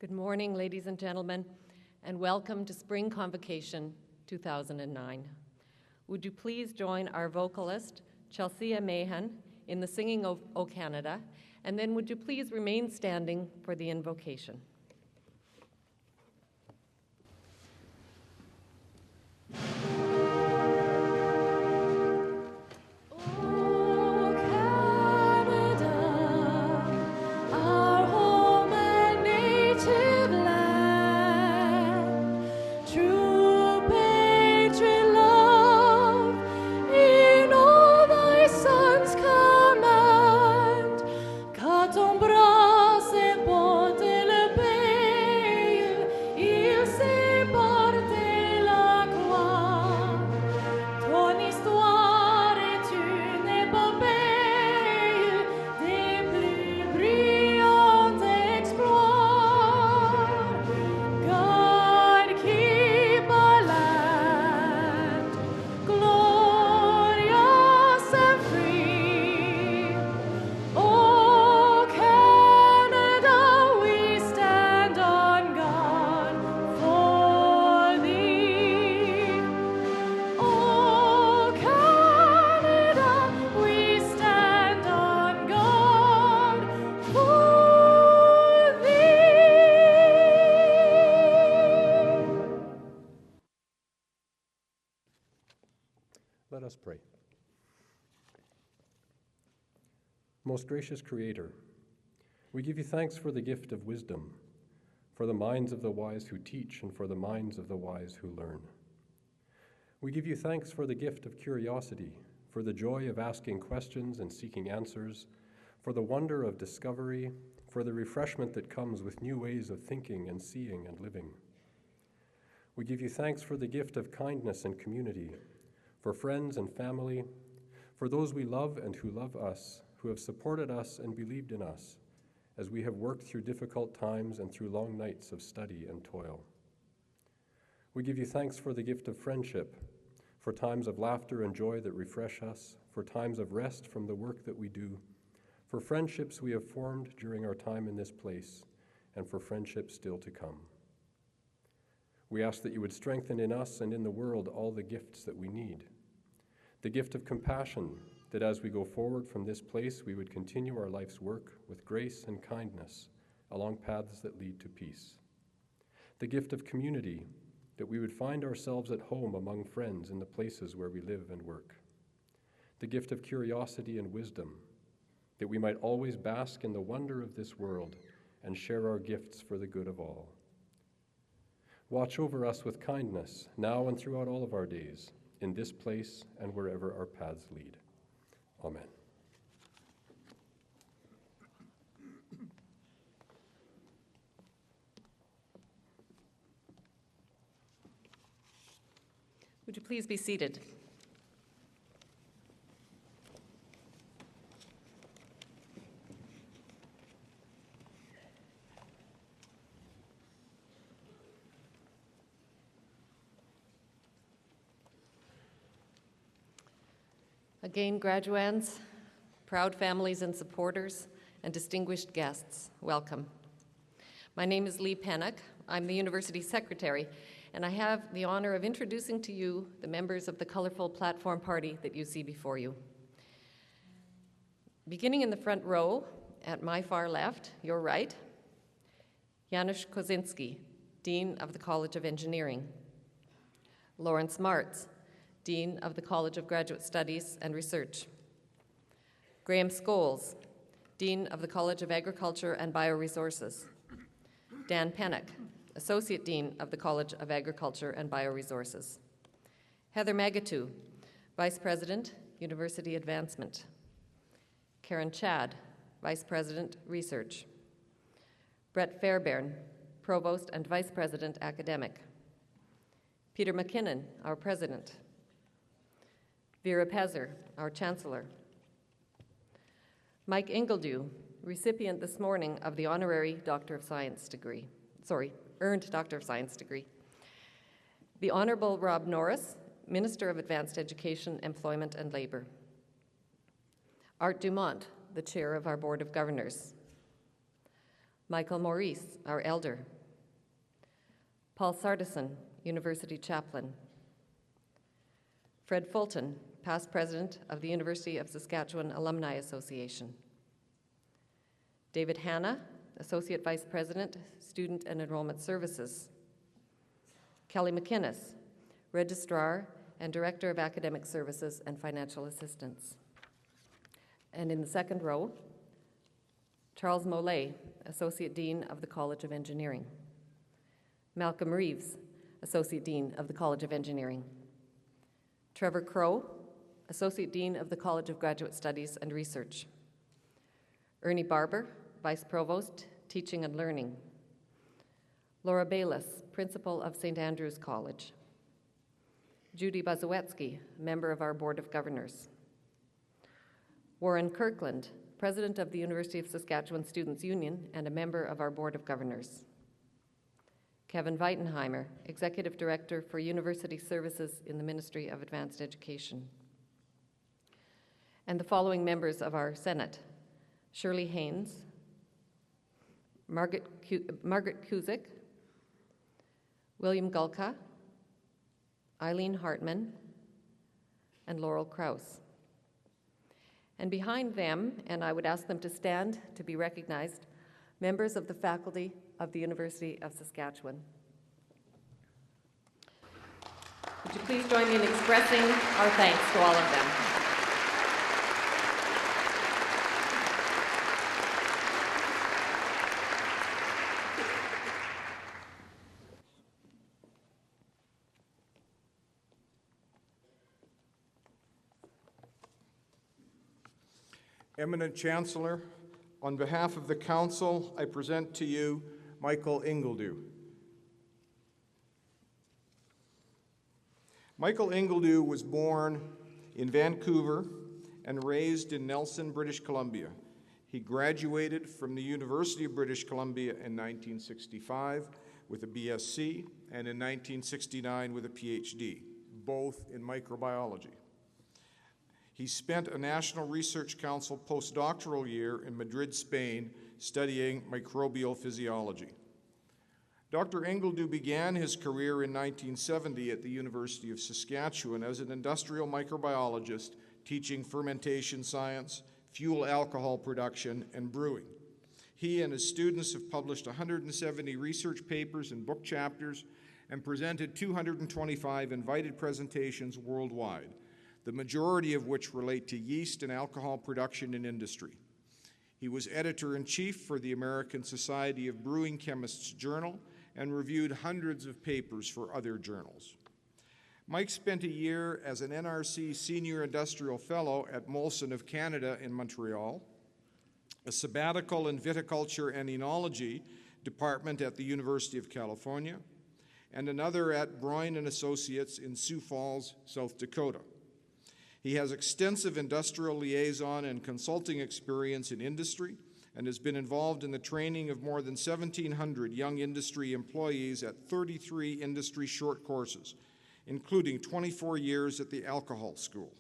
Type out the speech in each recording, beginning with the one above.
Good morning, ladies and gentlemen, and welcome to Spring Convocation 2009. Would you please join our vocalist, Chelsea Mahan, in the singing of O Canada, and then would you please remain standing for the invocation. Let us pray. Most gracious Creator, we give you thanks for the gift of wisdom, for the minds of the wise who teach, and for the minds of the wise who learn. We give you thanks for the gift of curiosity, for the joy of asking questions and seeking answers, for the wonder of discovery, for the refreshment that comes with new ways of thinking and seeing and living. We give you thanks for the gift of kindness and community, for friends and family, for those we love and who love us, who have supported us and believed in us, as we have worked through difficult times and through long nights of study and toil. We give you thanks for the gift of friendship, for times of laughter and joy that refresh us, for times of rest from the work that we do, for friendships we have formed during our time in this place, and for friendships still to come. We ask that you would strengthen in us and in the world all the gifts that we need. The gift of compassion, that as we go forward from this place, we would continue our life's work with grace and kindness along paths that lead to peace. The gift of community, that we would find ourselves at home among friends in the places where we live and work. The gift of curiosity and wisdom, that we might always bask in the wonder of this world and share our gifts for the good of all. Watch over us with kindness, now and throughout all of our days, in this place and wherever our paths lead. Amen. Would you please be seated? Again, graduands, proud families and supporters, and distinguished guests, welcome. My name is Lee Pennock. I'm the University Secretary, and I have the honor of introducing to you the members of the colorful platform party that you see before you. Beginning in the front row, at my far left, your right, Janusz Kozinski, Dean of the College of Engineering. Lawrence Martz, Dean of the College of Graduate Studies and Research. Graham Scholes, Dean of the College of Agriculture and Bioresources. Dan Pennock, Associate Dean of the College of Agriculture and Bioresources. Heather Magatu, Vice President, University Advancement. Karen Chad, Vice President, Research. Brett Fairbairn, Provost and Vice President, Academic. Peter McKinnon, our President. Vera Pezer, our Chancellor. Mike Ingledew, recipient this morning of the honorary Doctor of Science degree. Earned Doctor of Science degree. The Honorable Rob Norris, Minister of Advanced Education, Employment and Labor. Art Dumont, the Chair of our Board of Governors. Michael Maurice, our Elder. Paul Sardison, University Chaplain. Fred Fulton, past president of the University of Saskatchewan Alumni Association. David Hanna, Associate Vice President, Student and Enrollment Services. Kelly McInnes, Registrar and Director of Academic Services and Financial Assistance. And in the second row, Charles Mollet, Associate Dean of the College of Engineering. Malcolm Reeves, Associate Dean of the College of Engineering. Trevor Crow, Associate Dean of the College of Graduate Studies and Research. Ernie Barber, Vice Provost, Teaching and Learning. Laura Bayless, Principal of St. Andrew's College. Judy Bazowetsky, member of our Board of Governors. Warren Kirkland, President of the University of Saskatchewan Students' Union and a member of our Board of Governors. Kevin Weitenheimer, Executive Director for University Services in the Ministry of Advanced Education. And the following members of our Senate: Shirley Haynes, Margaret Kuzik, William Gulka, Eileen Hartman, and Laurel Krause. And behind them, and I would ask them to stand to be recognized, members of the faculty of the University of Saskatchewan. Would you please join me in expressing our thanks to all of them? Eminent Chancellor, on behalf of the Council, I present to you Michael Ingledew. Michael Ingledew was born in Vancouver and raised in Nelson, British Columbia. He graduated from the University of British Columbia in 1965 with a BSc and in 1969 with a PhD, both in microbiology. He spent a National Research Council postdoctoral year in Madrid, Spain, studying microbial physiology. Dr. Ingledew began his career in 1970 at the University of Saskatchewan as an industrial microbiologist, teaching fermentation science, fuel alcohol production, and brewing. He and his students have published 170 research papers and book chapters and presented 225 invited presentations worldwide, the majority of which relate to yeast and alcohol production in industry. He was editor-in-chief for the American Society of Brewing Chemists Journal and reviewed hundreds of papers for other journals. Mike spent a year as an NRC Senior Industrial Fellow at Molson of Canada in Montreal, a sabbatical in Viticulture and Enology department at the University of California, and another at Broyne and Associates in Sioux Falls, South Dakota. He has extensive industrial liaison and consulting experience in industry and has been involved in the training of more than 1,700 young industry employees at 33 industry short courses, including 24 years at the Alcohol School.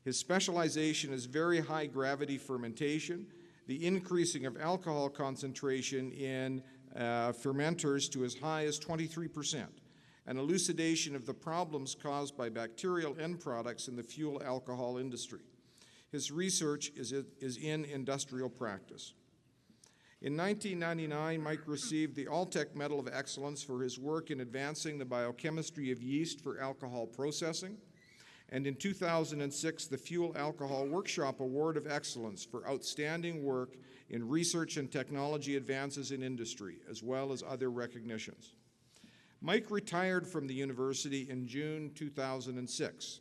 His specialization is very high gravity fermentation, the increasing of alcohol concentration in fermenters to as high as 23%, and elucidation of the problems caused by bacterial end products in the fuel alcohol industry. His research is in industrial practice. In 1999, Mike received the Alltech Medal of Excellence for his work in advancing the biochemistry of yeast for alcohol processing, and in 2006, the Fuel Alcohol Workshop Award of Excellence for outstanding work in research and technology advances in industry, as well as other recognitions. Mike retired from the university in June 2006.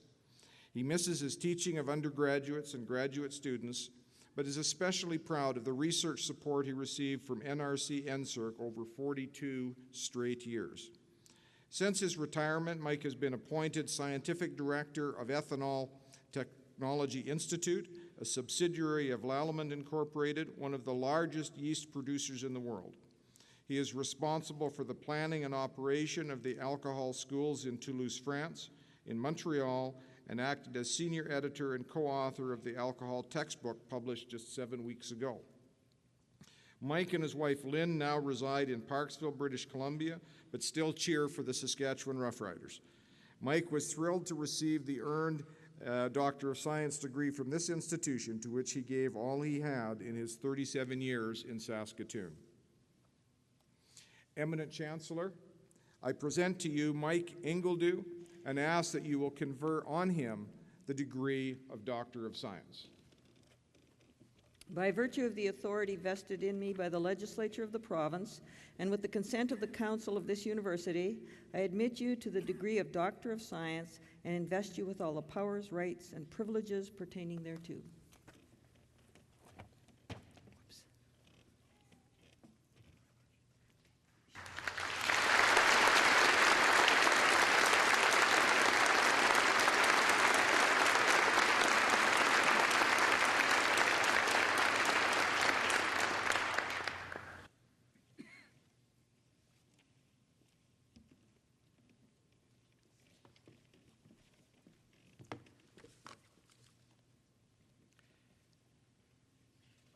He misses his teaching of undergraduates and graduate students, but is especially proud of the research support he received from NRC NSERC over 42 straight years. Since his retirement, Mike has been appointed Scientific Director of Ethanol Technology Institute, a subsidiary of Lallemand Incorporated, one of the largest yeast producers in the world. He is responsible for the planning and operation of the alcohol schools in Toulouse, France, in Montreal, and acted as senior editor and co-author of the alcohol textbook published just 7 weeks ago. Mike and his wife Lynn now reside in Parksville, British Columbia, but still cheer for the Saskatchewan Roughriders. Mike was thrilled to receive the earned Doctor of Science degree from this institution, to which he gave all he had in his 37 years in Saskatoon. Eminent Chancellor, I present to you Mike Ingledew and ask that you will confer on him the degree of Doctor of Science. By virtue of the authority vested in me by the legislature of the province, and with the consent of the council of this university, I admit you to the degree of Doctor of Science and invest you with all the powers, rights, and privileges pertaining thereto.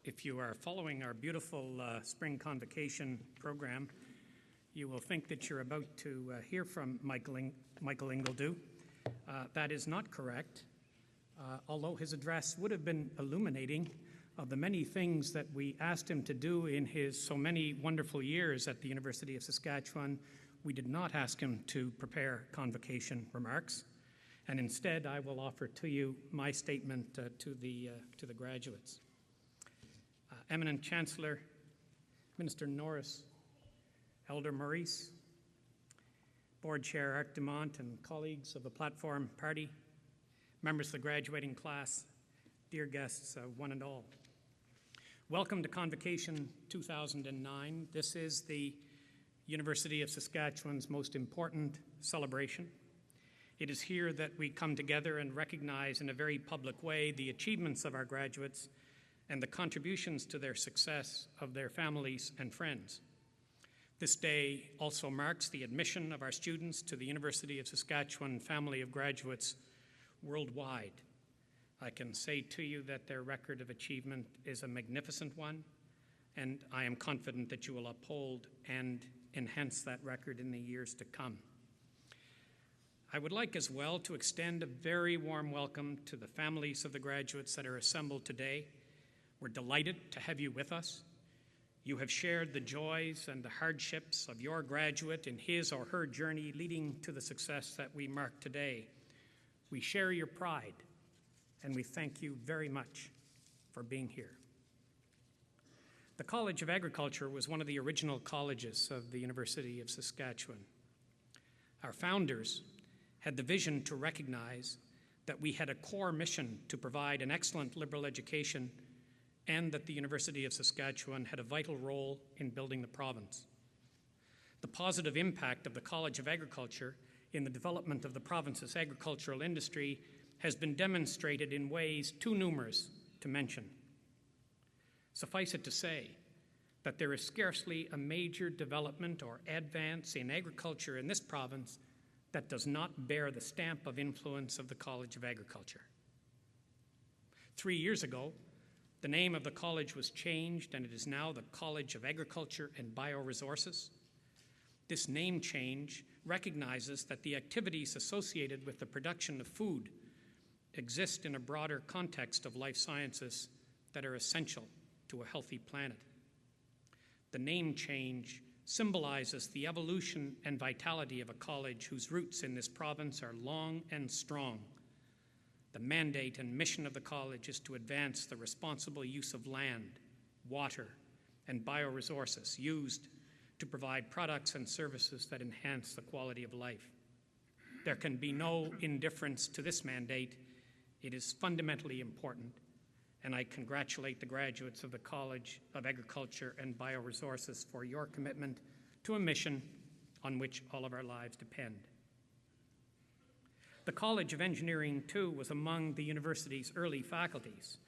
If you are following our beautiful Spring Convocation program, you will think that you're about to hear from Michael Ingledew. That is not correct, although his address would have been illuminating of the many things that we asked him to do in his so many wonderful years at the University of Saskatchewan. We did not ask him to prepare convocation remarks, and instead I will offer to you my statement to the graduates. Eminent Chancellor, Minister Norris, Elder Maurice, Board Chair Art Dumont, and colleagues of the Platform Party, members of the graduating class, dear guests, one and all. Welcome to Convocation 2009. This is the University of Saskatchewan's most important celebration. It is here that we come together and recognize in a very public way the achievements of our graduates and the contributions to their success of their families and friends. This day also marks the admission of our students to the University of Saskatchewan family of graduates worldwide. I can say to you that their record of achievement is a magnificent one, and I am confident that you will uphold and enhance that record in the years to come. I would like as well to extend a very warm welcome to the families of the graduates that are assembled today. We're delighted to have you with us. You have shared the joys and the hardships of your graduate in his or her journey leading to the success that we mark today. We share your pride, and we thank you very much for being here. The College of Agriculture was one of the original colleges of the University of Saskatchewan. Our founders had the vision to recognize that we had a core mission to provide an excellent liberal education and that the University of Saskatchewan had a vital role in building the province. The positive impact of the College of Agriculture in the development of the province's agricultural industry has been demonstrated in ways too numerous to mention. Suffice it to say that there is scarcely a major development or advance in agriculture in this province that does not bear the stamp of influence of the College of Agriculture. 3 years ago, the name of the college was changed, and it is now the College of Agriculture and Bioresources. This name change recognizes that the activities associated with the production of food exist in a broader context of life sciences that are essential to a healthy planet. The name change symbolizes the evolution and vitality of a college whose roots in this province are long and strong. The mandate and mission of the college is to advance the responsible use of land, water, and bioresources used to provide products and services that enhance the quality of life. There can be no indifference to this mandate. It is fundamentally important, and I congratulate the graduates of the College of Agriculture and Bioresources for your commitment to a mission on which all of our lives depend. The College of Engineering, too, was among the university's early faculties.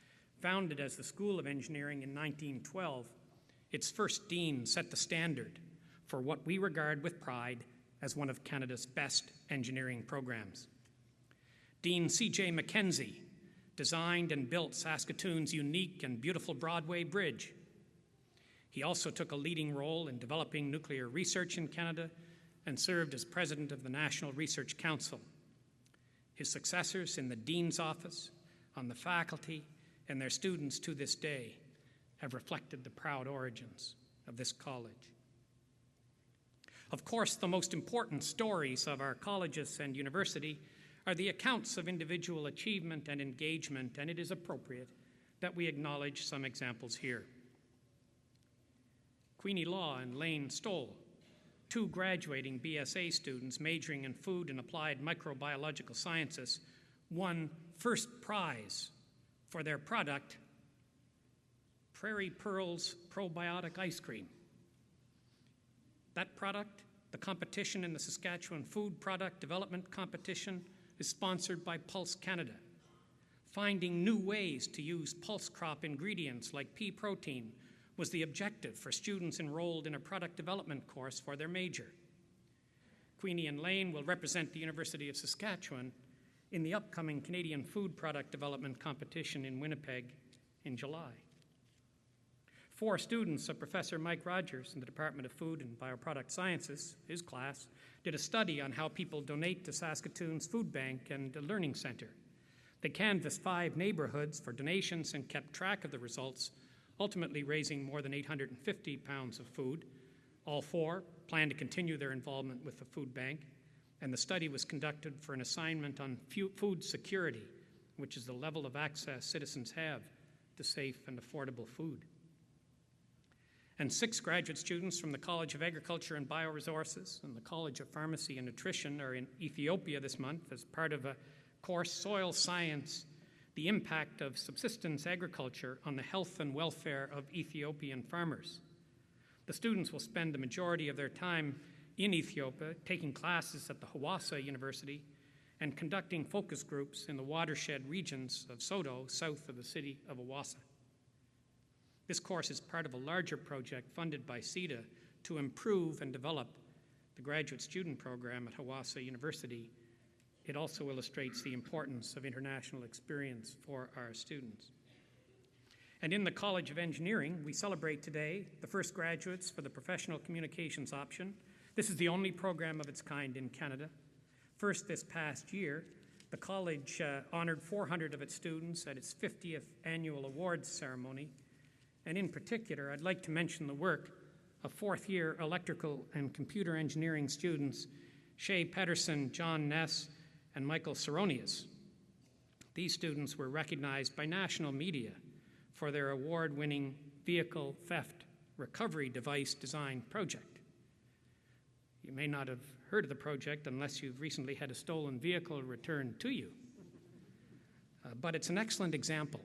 Founded as the School of Engineering in 1912, its first dean set the standard for what we regard with pride as one of Canada's best engineering programs. Dean C.J. Mackenzie designed and built Saskatoon's unique and beautiful Broadway Bridge. He also took a leading role in developing nuclear research in Canada and served as president of the National Research Council. His successors in the Dean's office, on the faculty, and their students to this day have reflected the proud origins of this college. Of course, the most important stories of our colleges and university are the accounts of individual achievement and engagement, and it is appropriate that we acknowledge some examples here. Queenie Law and Lane Stoll, two graduating BSA students majoring in food and applied microbiological sciences, won first prize for their product, Prairie Pearls Probiotic Ice Cream. That product, the competition in the Saskatchewan Food Product Development Competition, is sponsored by Pulse Canada. Finding new ways to use pulse crop ingredients like pea protein was the objective for students enrolled in a product development course for their major. Queenie and Lane will represent the University of Saskatchewan in the upcoming Canadian Food Product Development Competition in Winnipeg in July. 4 students of Professor Mike Rogers in the Department of Food and Bioproduct Sciences, his class, did a study on how people donate to Saskatoon's food bank and learning center. They canvassed 5 neighborhoods for donations and kept track of the results, ultimately raising more than 850 pounds of food. All 4 plan to continue their involvement with the food bank, and the study was conducted for an assignment on food security, which is the level of access citizens have to safe and affordable food. And 6 graduate students from the College of Agriculture and Bioresources and the College of Pharmacy and Nutrition are in Ethiopia this month as part of a course, Soil Science, the Impact of Subsistence Agriculture on the Health and Welfare of Ethiopian Farmers. The students will spend the majority of their time in Ethiopia, taking classes at the Hawassa University and conducting focus groups in the watershed regions of Sodo, south of the city of Hawassa. This course is part of a larger project funded by CEDA to improve and develop the graduate student program at Hawassa University. It also illustrates the importance of international experience for our students. And in the College of Engineering, we celebrate today the first graduates for the Professional Communications option. This is the only program of its kind in Canada. First, this past year, the college honored 400 of its students at its 50th annual awards ceremony. And in particular, I'd like to mention the work of fourth-year electrical and computer engineering students Shay Pedersen, John Ness, and Michael Saronius. These students were recognized by national media for their award-winning vehicle theft recovery device design project. You may not have heard of the project unless you've recently had a stolen vehicle returned to you. But it's an excellent example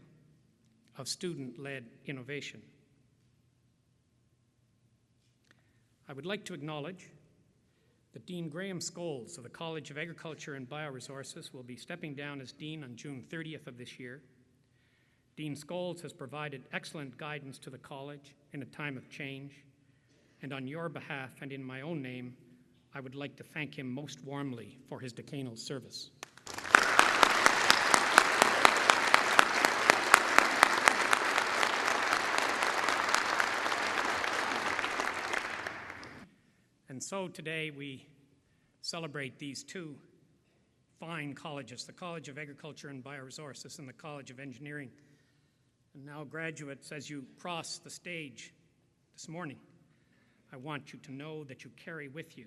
of student-led innovation. I would like to acknowledge that Dean Graham Scholes of the College of Agriculture and Bioresources will be stepping down as Dean on June 30th of this year. Dean Scholes has provided excellent guidance to the college in a time of change, and on your behalf and in my own name, I would like to thank him most warmly for his decanal service. And so today we celebrate these 2 fine colleges, the College of Agriculture and Bioresources and the College of Engineering. And now, graduates, as you cross the stage this morning, I want you to know that you carry with you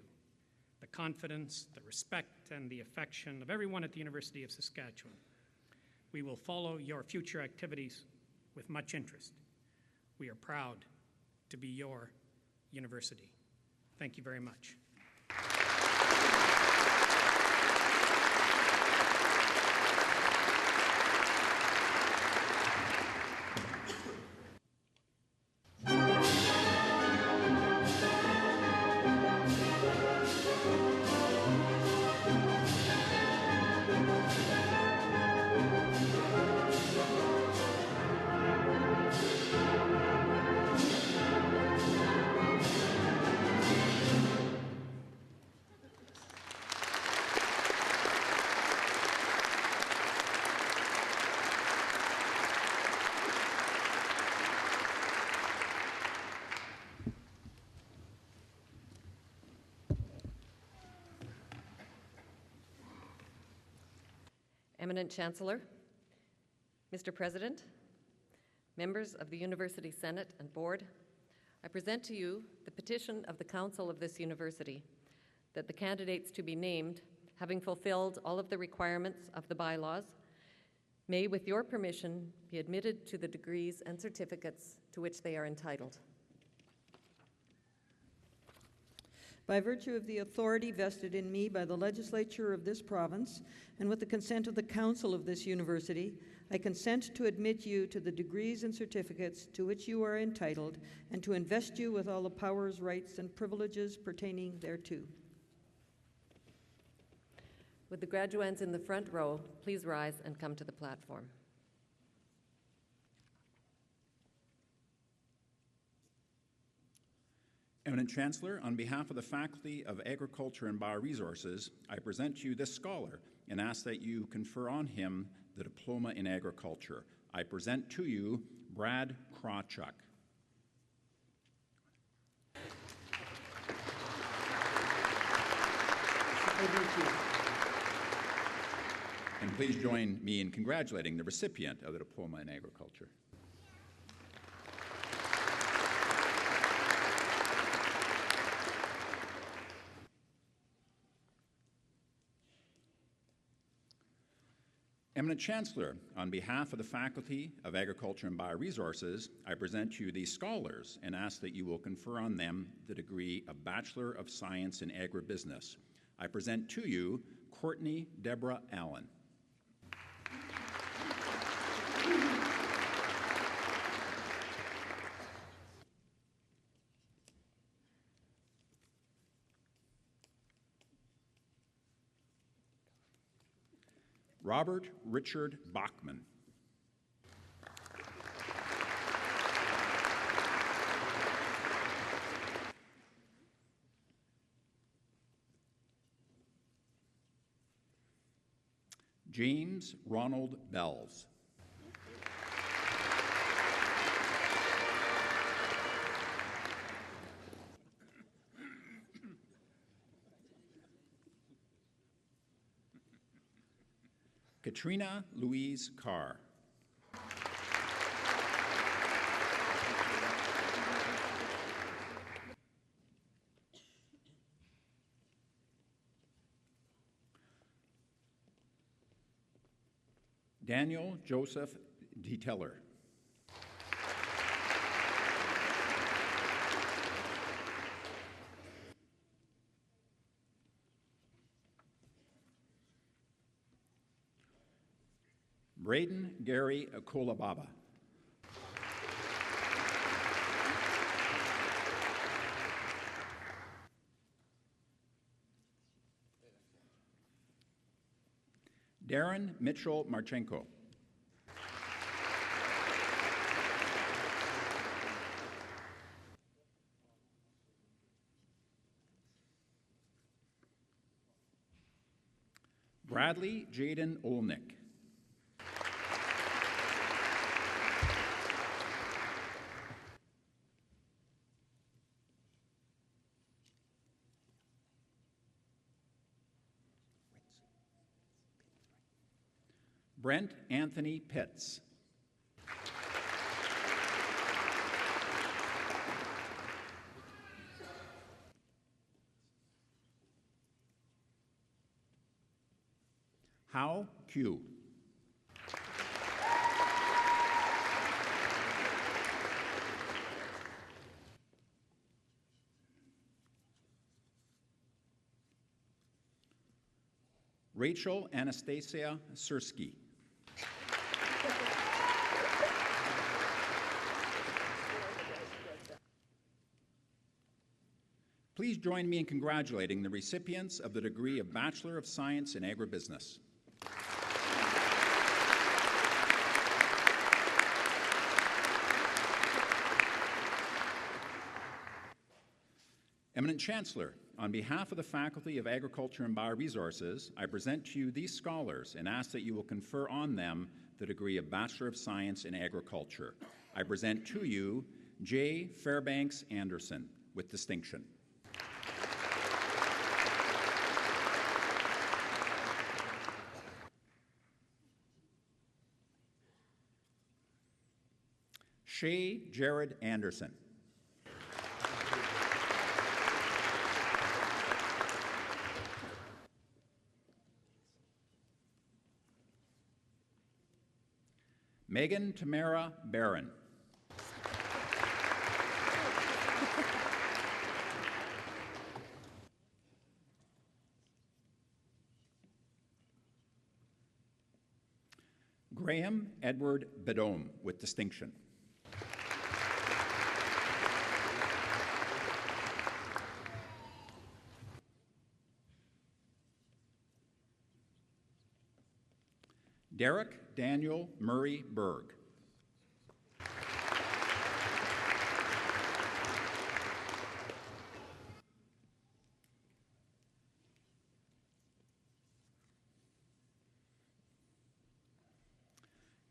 the confidence, the respect, and the affection of everyone at the University of Saskatchewan. We will follow your future activities with much interest. We are proud to be your university. Thank you very much. Eminent Chancellor, Mr. President, members of the University Senate and Board, I present to you the petition of the Council of this university that the candidates to be named, having fulfilled all of the requirements of the bylaws, may, with your permission, be admitted to the degrees and certificates to which they are entitled. By virtue of the authority vested in me by the legislature of this province, and with the consent of the council of this university, I consent to admit you to the degrees and certificates to which you are entitled, and to invest you with all the powers, rights, and privileges pertaining thereto. Would the graduands in the front row please rise and come to the platform? Eminent Chancellor, on behalf of the Faculty of Agriculture and Bioresources, I present to you this scholar and ask that you confer on him the Diploma in Agriculture. I present to you Brad Krawchuk. And please join me in congratulating the recipient of the Diploma in Agriculture. Eminent Chancellor, on behalf of the Faculty of Agriculture and Bioresources, I present to you these scholars and ask that you will confer on them the degree of Bachelor of Science in Agribusiness. I present to you Courtney Deborah Allen. Robert Richard Bachman. James Ronald Bells. Katrina Louise Carr. Daniel Joseph DeTeller. Braden Gary Akolababa. Darren Mitchell Marchenko. Bradley Jaden Olnick. Brent Anthony Pitts. Hao Q. Rachel Anastasia Sursky. Please join me in congratulating the recipients of the degree of Bachelor of Science in Agribusiness. Eminent Chancellor, on behalf of the Faculty of Agriculture and Bioresources, I present to you these scholars and ask that you will confer on them the degree of Bachelor of Science in Agriculture. I present to you J. Fairbanks Anderson with distinction. Shay Jared Anderson. Megan Tamara Barron. Graham Edward Bedome with distinction. Derek Daniel Murray Berg.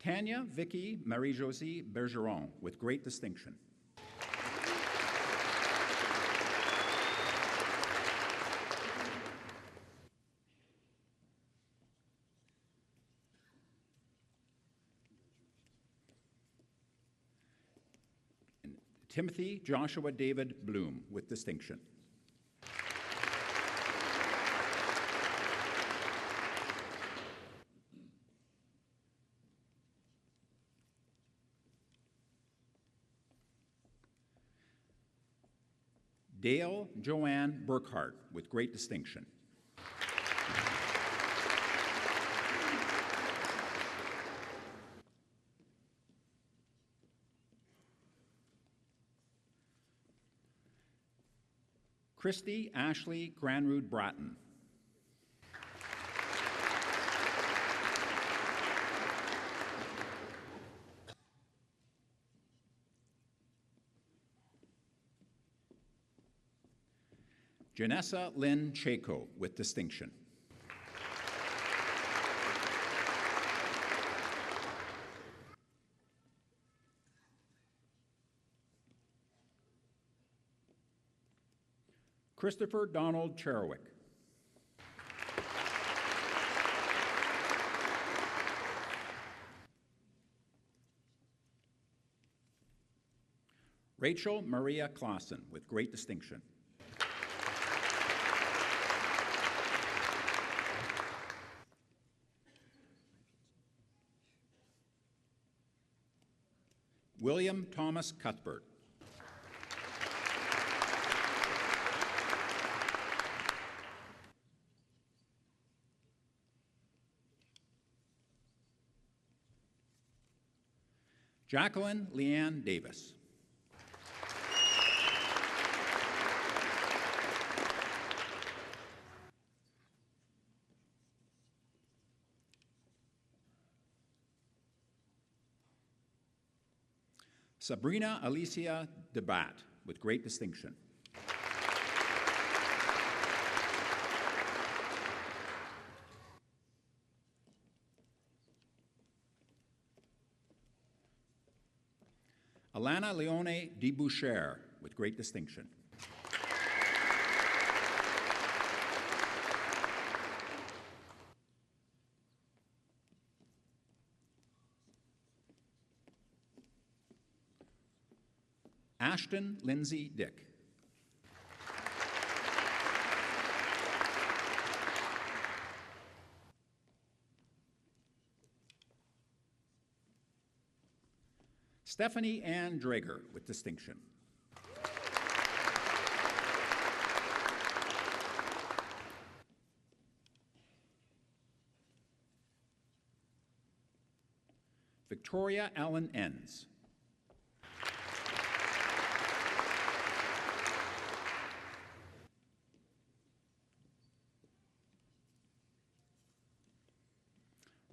Tanya Vicky Marie-Josie Bergeron with great distinction. And Timothy Joshua David Bloom with distinction. Dale Joanne Burkhart with great distinction. Christy Ashley Granrud Bratton. Janessa Lynn Chako with distinction. Christopher Donald Cherowick. Rachel Maria Clausen with great distinction. William Thomas Cuthbert. Jacqueline Leanne Davis. Sabrina Alicia Debat with great distinction. Alana Leone DeBoucher with great distinction. Ashton Lindsay Dick. Stephanie Ann Drager with distinction. Victoria Allen Enns.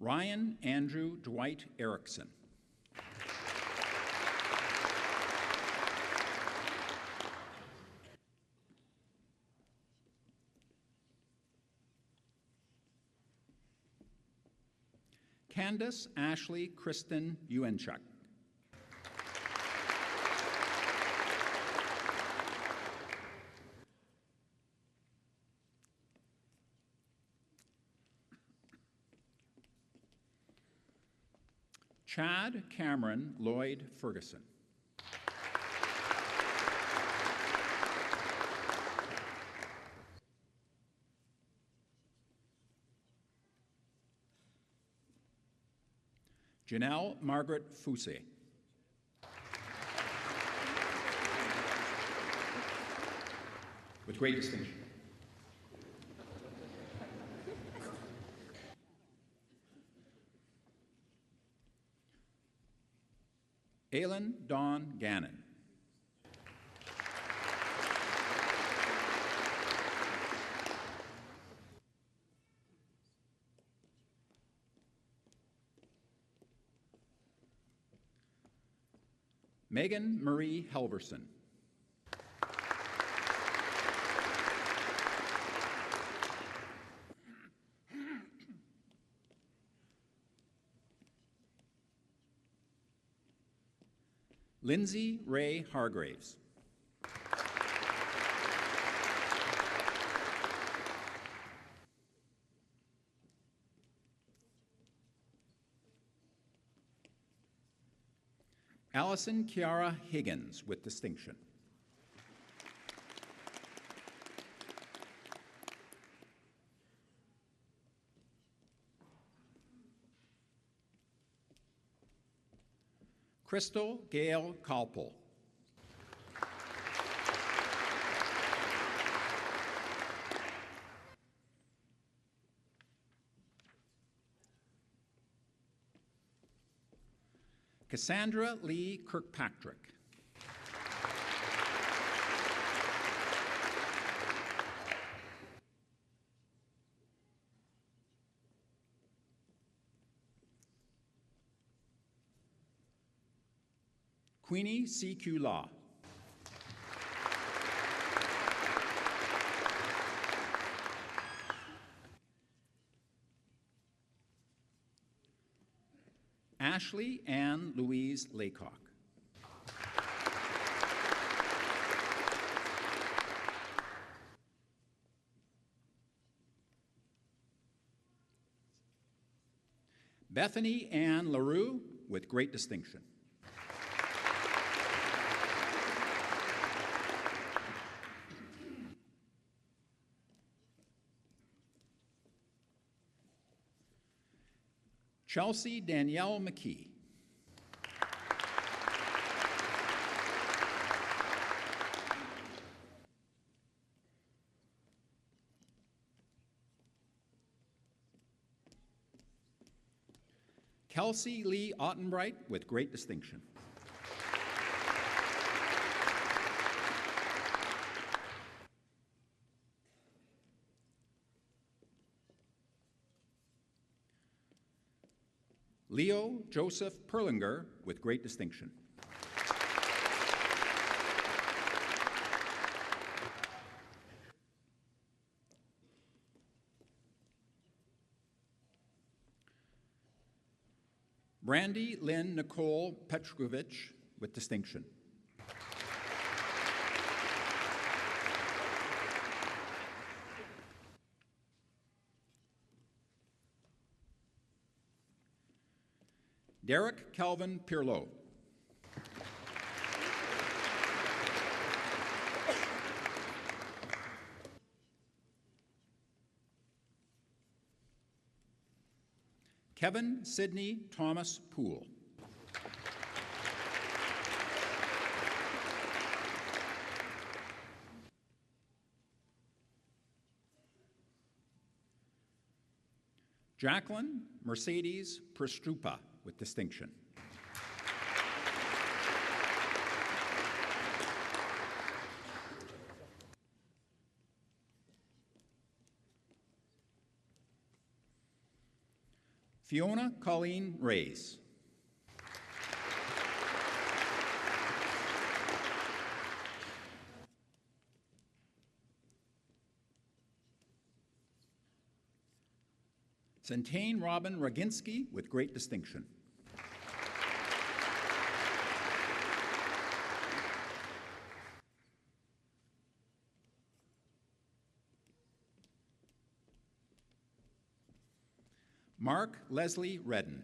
Ryan Andrew Dwight Erickson. Candace Ashley Kristen Uenchuk. Chad Cameron Lloyd Ferguson. Janelle Margaret Fuse. With great distinction. Aylin Dawn Gannon. Megan Marie Helverson. Lindsay Ray Hargraves. Allison Kiara Higgins with distinction. Crystal Gail Kalpel. Cassandra Lee Kirkpatrick. Queenie C.Q. Law. Ashley Ann Louise Laycock. Bethany Ann LaRue with great distinction. Chelsea Danielle McKee. Kelsey Lee Ottenbright with great distinction. Leo Joseph Perlinger with great distinction. Brandy Lynn Nicole Petrovich with distinction. Derek Calvin Pirlo. Kevin Sidney Thomas Poole. Jacqueline Mercedes Prestrupa with distinction. Fiona Colleen Reyes. Centane Robin Roginski with great distinction. Mark Leslie Redden.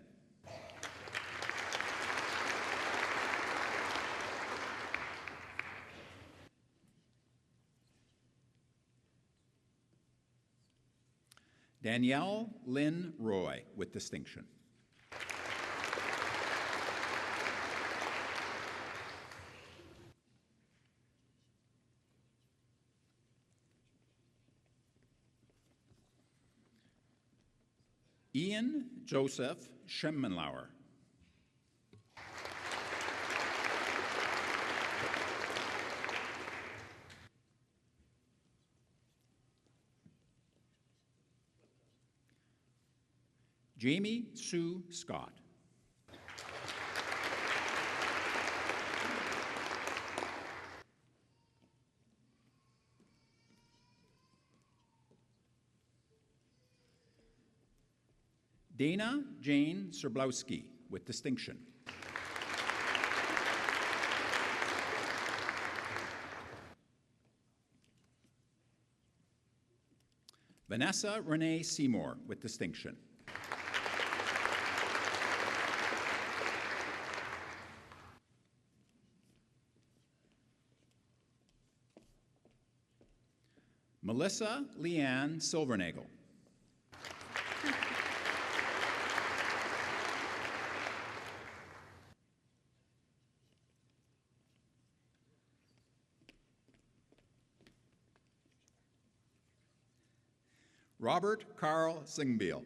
Danielle Lynn Roy with distinction. Ian Joseph Schemmenlauer. Jamie Sue Scott. Dana Jane Serblowski, with distinction. Vanessa Renee Seymour, with distinction. Melissa Leanne Silvernagel. Robert Carl Singbeil.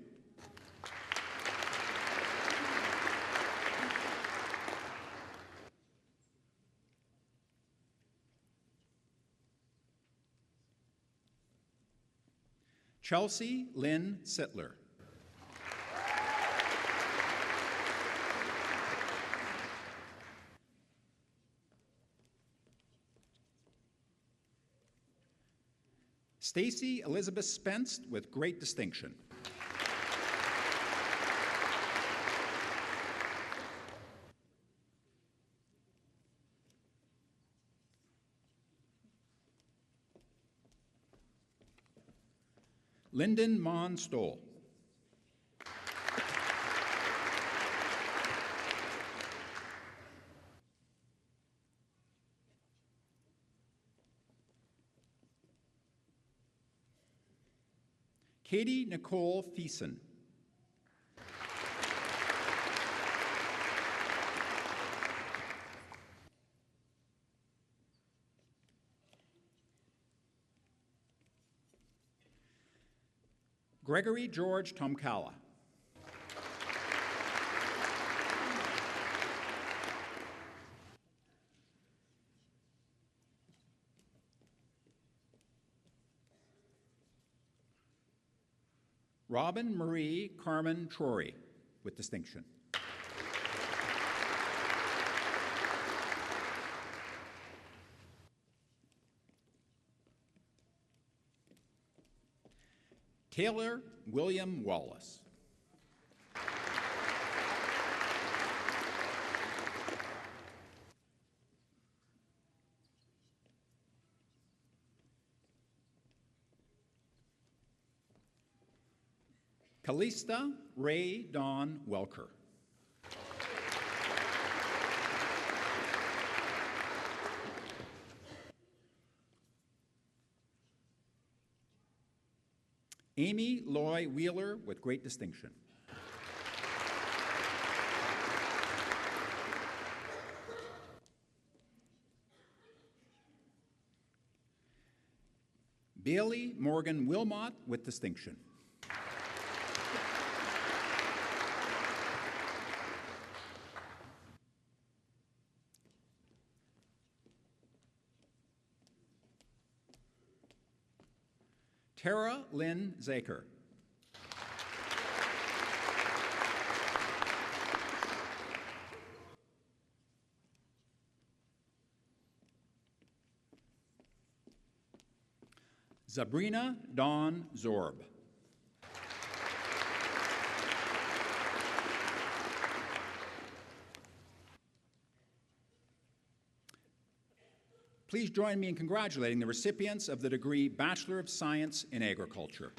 Chelsea Lynn Sittler. Stacy Elizabeth Spence, with great distinction. Lyndon Mon Stoll. Katie Nicole Thiessen. Gregory George Tomkala. Robin Marie Carmen Trory, with distinction. Taylor William Wallace. Calista Ray Dawn Welker. Amy Loy Wheeler, with great distinction. Bailey Morgan Wilmot, with distinction. Tara Lynn Zaker. Sabrina Dawn Zorb. Please join me in congratulating the recipients of the degree Bachelor of Science in Agriculture.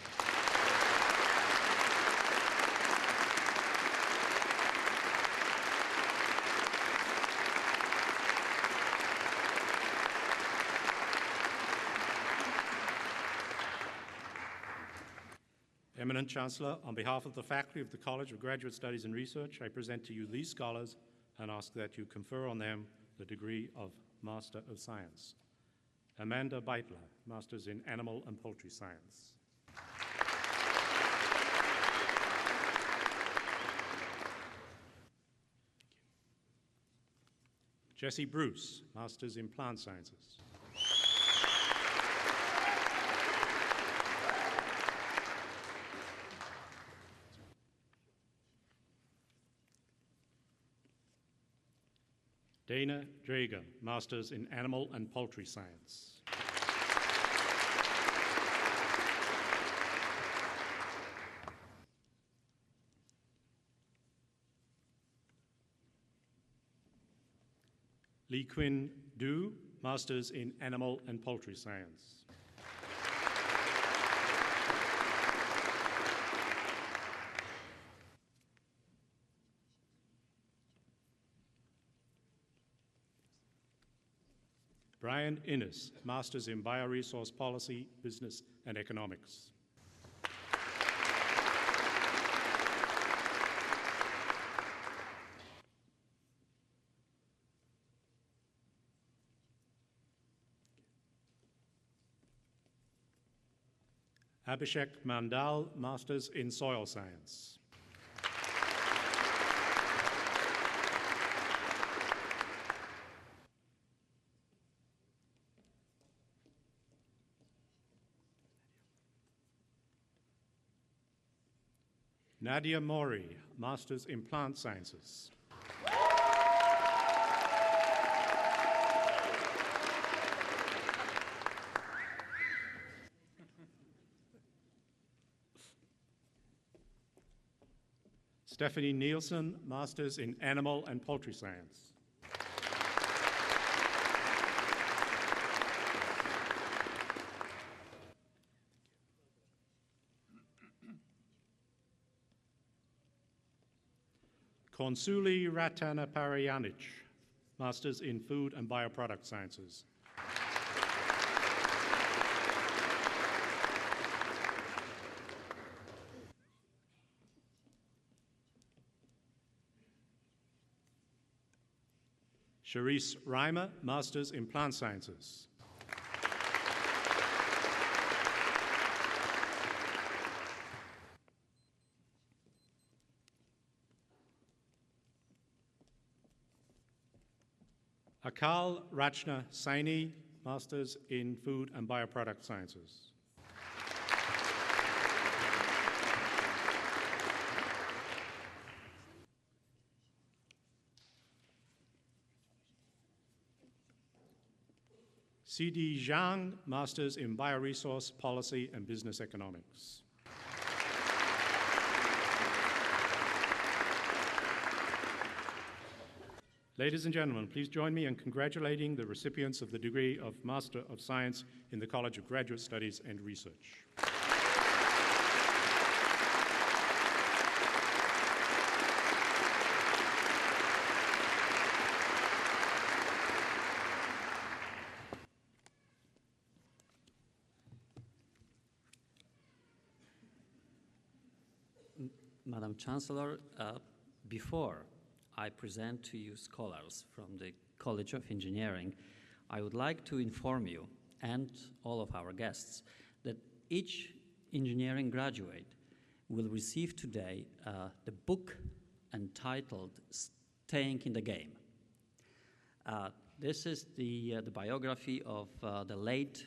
Eminent Chancellor, on behalf of the faculty of the College of Graduate Studies and Research, I present to you these scholars and ask that you confer on them the degree of Master of Science. Amanda Beitler, Masters in Animal and Poultry Science. Jesse Bruce, Masters in Plant Sciences. Dana Drager, Masters in Animal and Poultry Science. Lee Quinn Du, Masters in Animal and Poultry Science. Brian Innes, Masters in Bioresource Policy, Business and Economics. Abhishek Mandal, Masters in Soil Science. Nadia Mori, Masters in Plant Sciences. Stephanie Nielsen, Masters in Animal and Poultry Science. Konsuli Ratanaparayanich, Masters in Food and Bioproduct Sciences. Charisse Reimer, Masters in Plant Sciences. Akal Rachna Saini, Masters in Food and Bioproduct Sciences. C.D. Zhang, Masters in Bioresource Policy and Business Economics. Ladies and gentlemen, please join me in congratulating the recipients of the degree of Master of Science in the College of Graduate Studies and Research. Madam Chancellor, before I present to you scholars from the College of Engineering, I would like to inform you and all of our guests that each engineering graduate will receive today the book entitled Staying in the Game. This is the biography of the late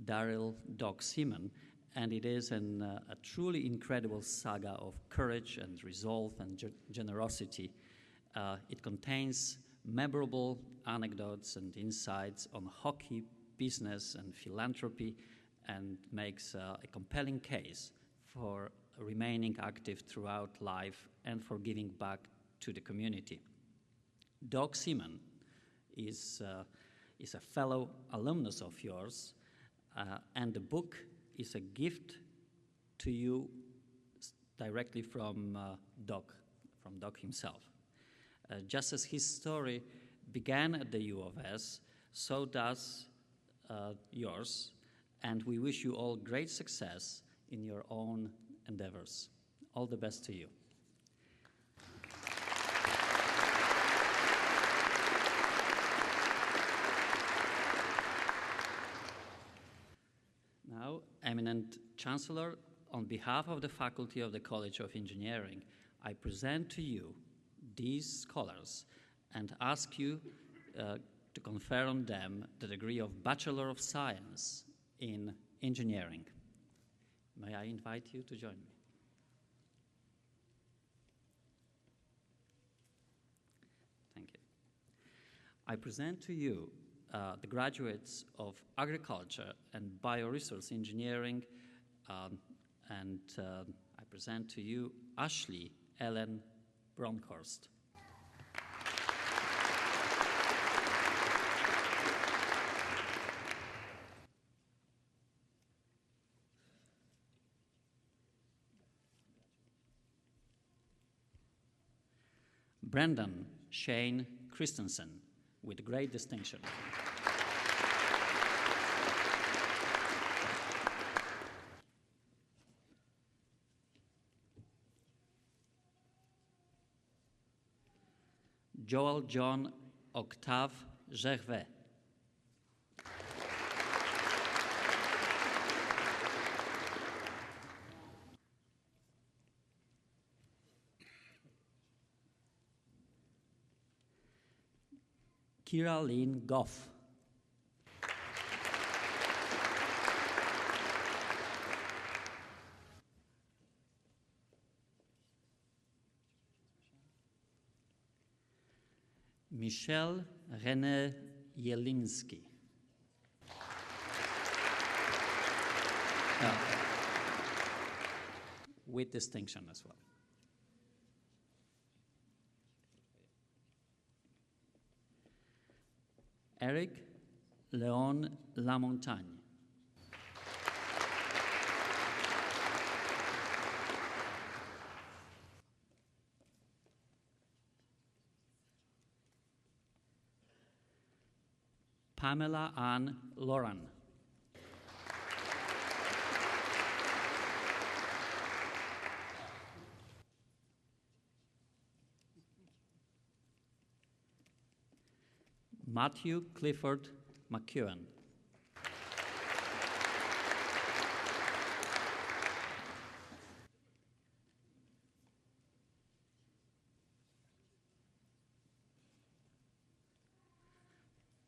Daryl Doc Seaman, and it is a truly incredible saga of courage and resolve and generosity. It contains memorable anecdotes and insights on hockey, business, and philanthropy, and makes a compelling case for remaining active throughout life and for giving back to the community. Doc Seaman is a fellow alumnus of yours, and the book is a gift to you directly from Doc himself. Just as his story began at the U of S, so does yours, and we wish you all great success in your own endeavors. All the best to you. Now, eminent Chancellor, on behalf of the faculty of the College of Engineering, I present to you these scholars and ask you to confer on them the degree of Bachelor of Science in Engineering. May I invite you to join me? Thank you. I present to you the graduates of Agriculture and Bioresource Engineering, and I present to you Ashley Ellen Bronkhorst. Brendan Shane Christensen, with great distinction. Joel John Octave Gervais. Kira Lynn Goff. Michelle René Jelinski. With distinction as well. Eric Leon Lamontagne. Pamela Ann Loran. Matthew Clifford McEwen.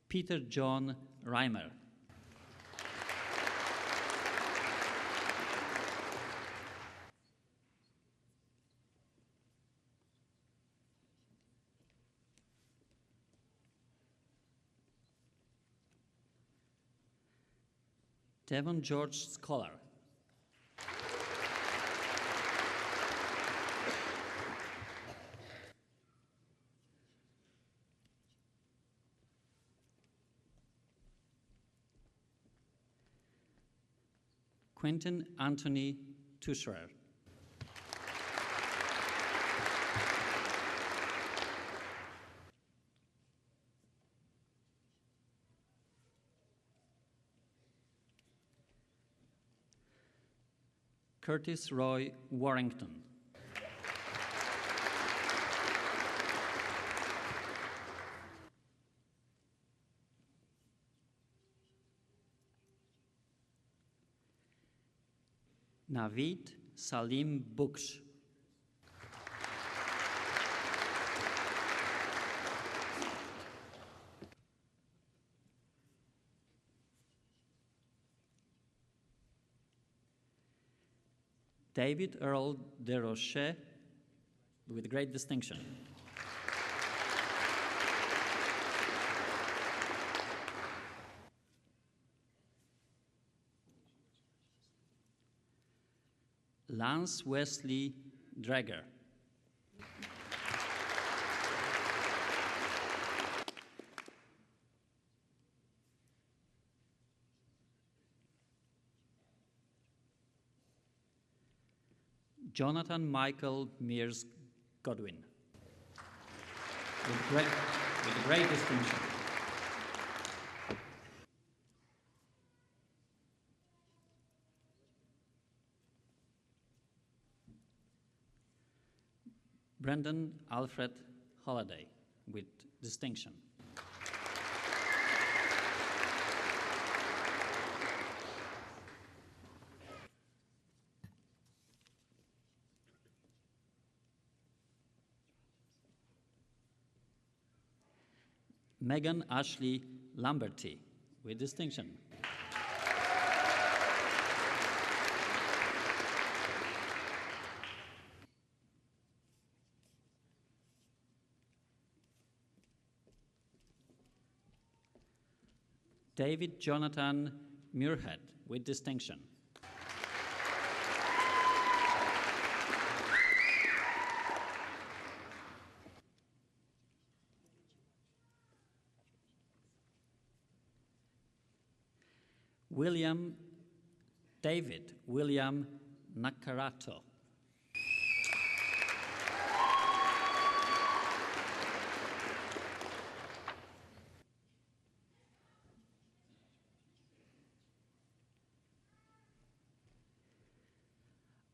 Peter John Reimer. Devon George Scholar. Quentin Anthony Tushrer. Curtis Roy Warrington. Naveed Salim Buksh. David Earl DeRoche, with great distinction. Lance Wesley Drager. Jonathan Michael Mears Godwin, with great distinction. Brendan Alfred Holliday, with distinction. Megan Ashley Lamberty, with distinction. David Jonathan Muirhead, with distinction. David William Nakarato.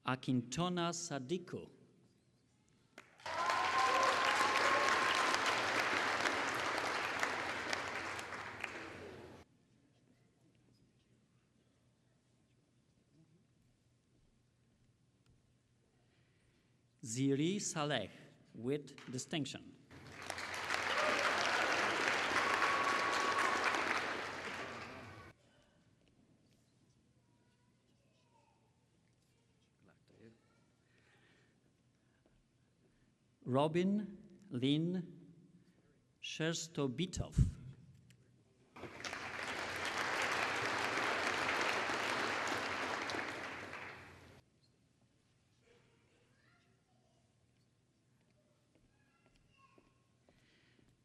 Akintona Sadiku. Ziri Saleh, with distinction. Robin Lynn Sherstobitov.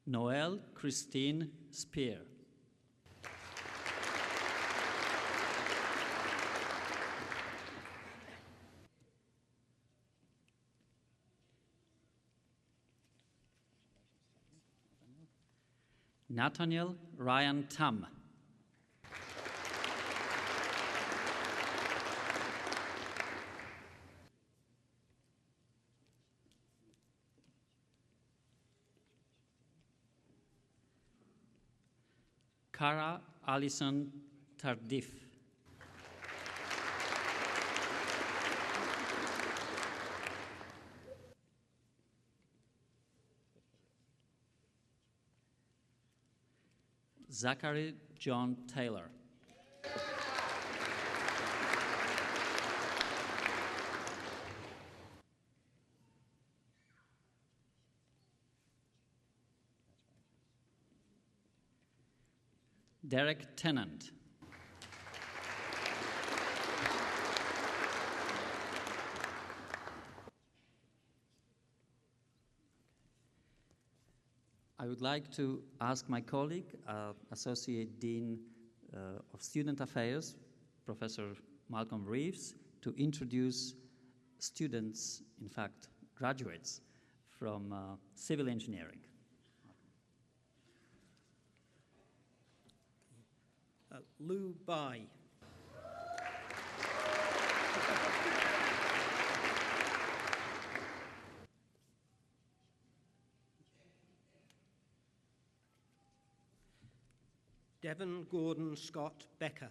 Noelle Christine Spear. Nathaniel Ryan Tam. Cara Allison Tardif. Zachary John Taylor. Derek Tennant. I would like to ask my colleague, Associate Dean of Student Affairs, Professor Malcolm Reeves, to introduce students, in fact, graduates from civil engineering. Lou Bai. Devon Gordon Scott Becker.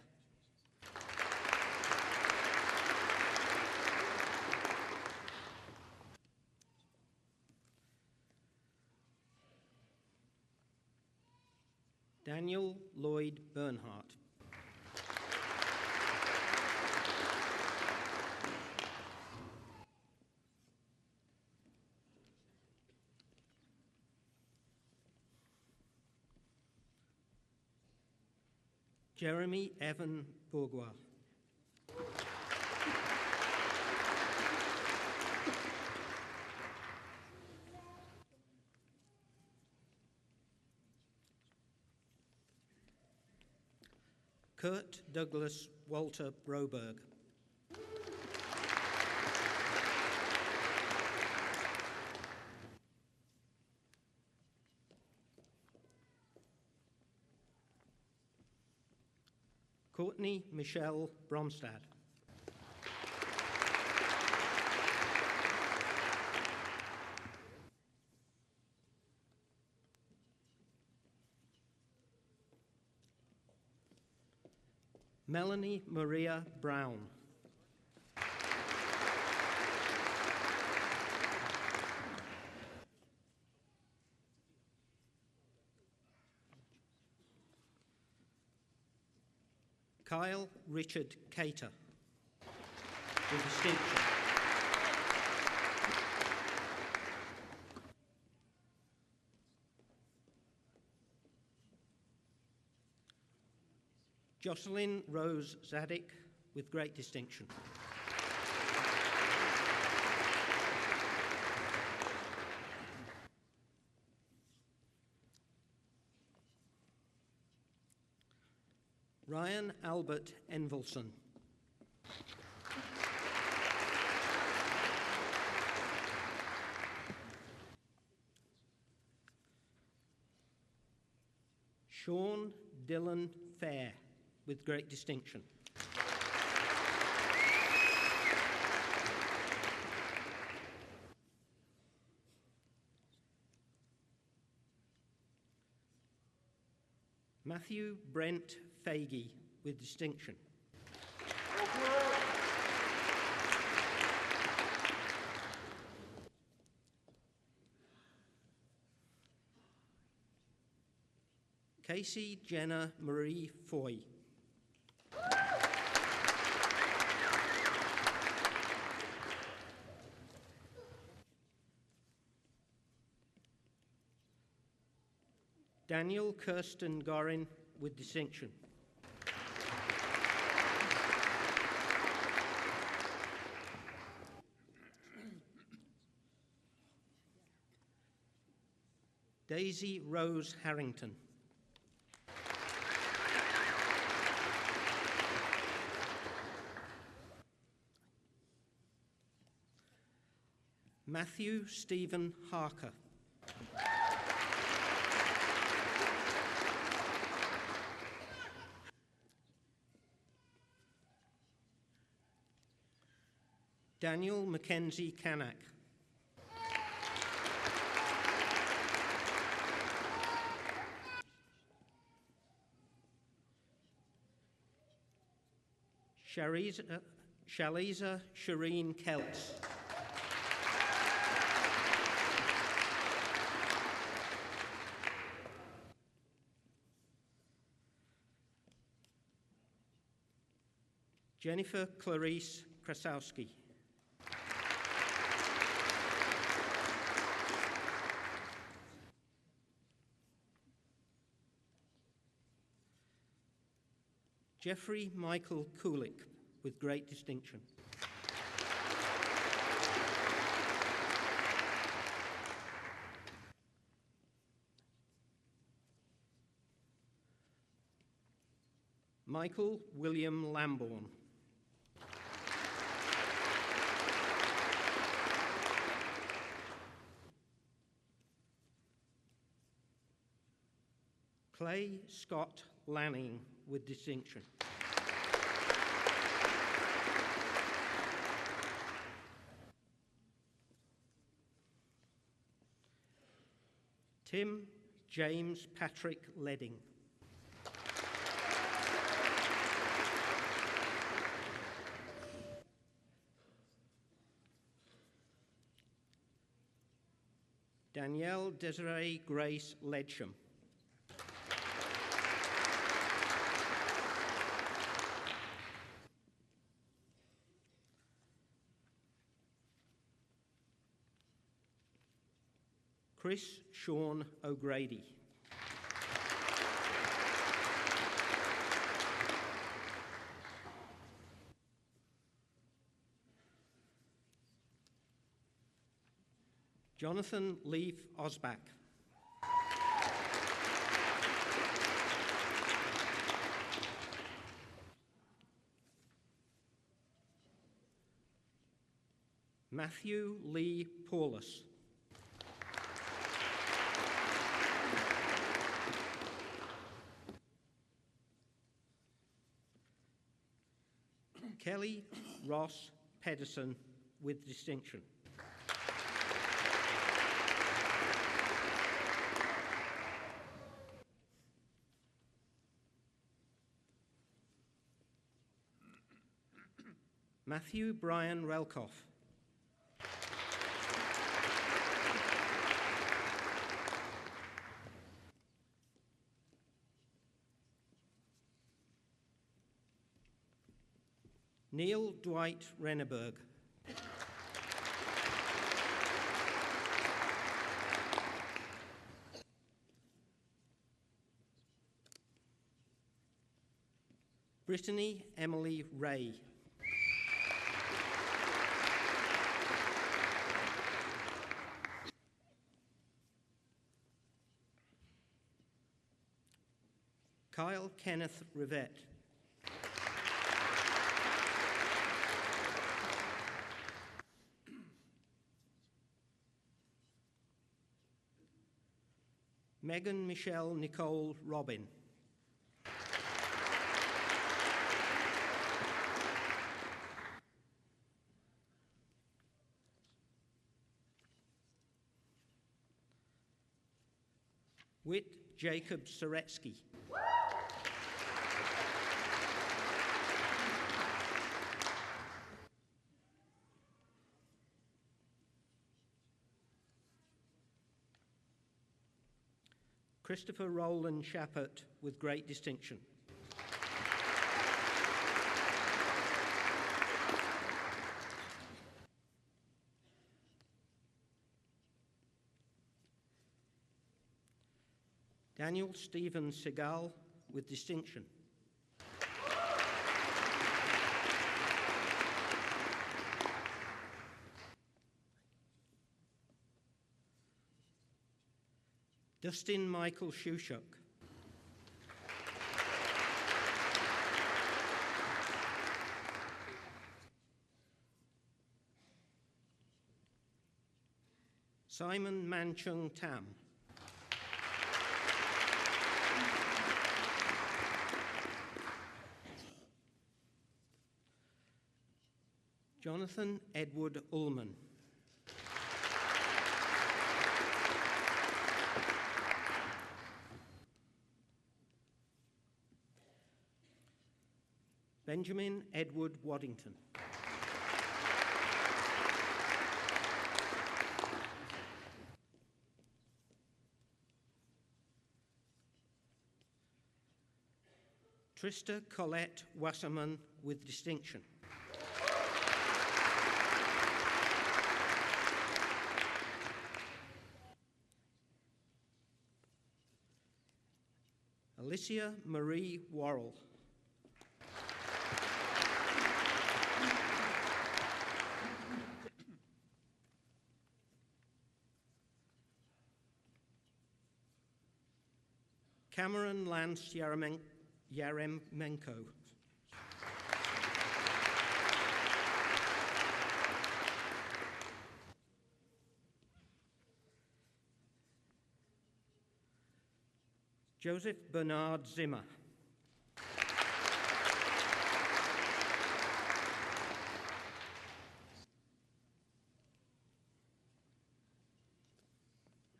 Daniel Lloyd Bernhardt. Jeremy Evan Bourgois. Kurt Douglas Walter Broberg. Courtney Michelle Bromstad. Melanie Maria Brown. Kyle Richard Cater, with distinction. Jocelyn Rose Zadig, with great distinction. Ryan Albert Envelson. Sean Dillon Fair, with great distinction. Matthew Brent Fagey, with distinction. Casey Jenna Marie Foy. Daniel Kirsten Gorin, with distinction. Daisy Rose Harrington. Matthew Stephen Harker. Daniel Mackenzie Kanak. Shaliza Shireen Kelts. Jennifer Clarice Krasowski. Jeffrey Michael Kulik, with great distinction. Michael William Lambourne. Clay Scott Lanning, with distinction. Tim James Patrick Ledding. Danielle Desiree Grace Ledsham. Chris Sean O'Grady. Jonathan Leaf Osbach. Matthew Lee Paulus. Kelly Ross Pedersen, with distinction. Matthew Brian Relkoff. Neil Dwight Renneberg. Brittany Emily Ray. Kyle Kenneth Rivette. Megan Michelle Nicole Robin. Whit Jacob Soretsky. Christopher Rowland Chappert with great distinction. Daniel Stephen Segal with distinction. Dustin Michael Shushuk. Simon Manchung Tam. Jonathan Edward Ullman. Benjamin Edward Waddington. Trista Colette Wasserman with distinction. Alicia Marie Worrell. Cameron Lance Yaremenko. Joseph Bernard Zimmer.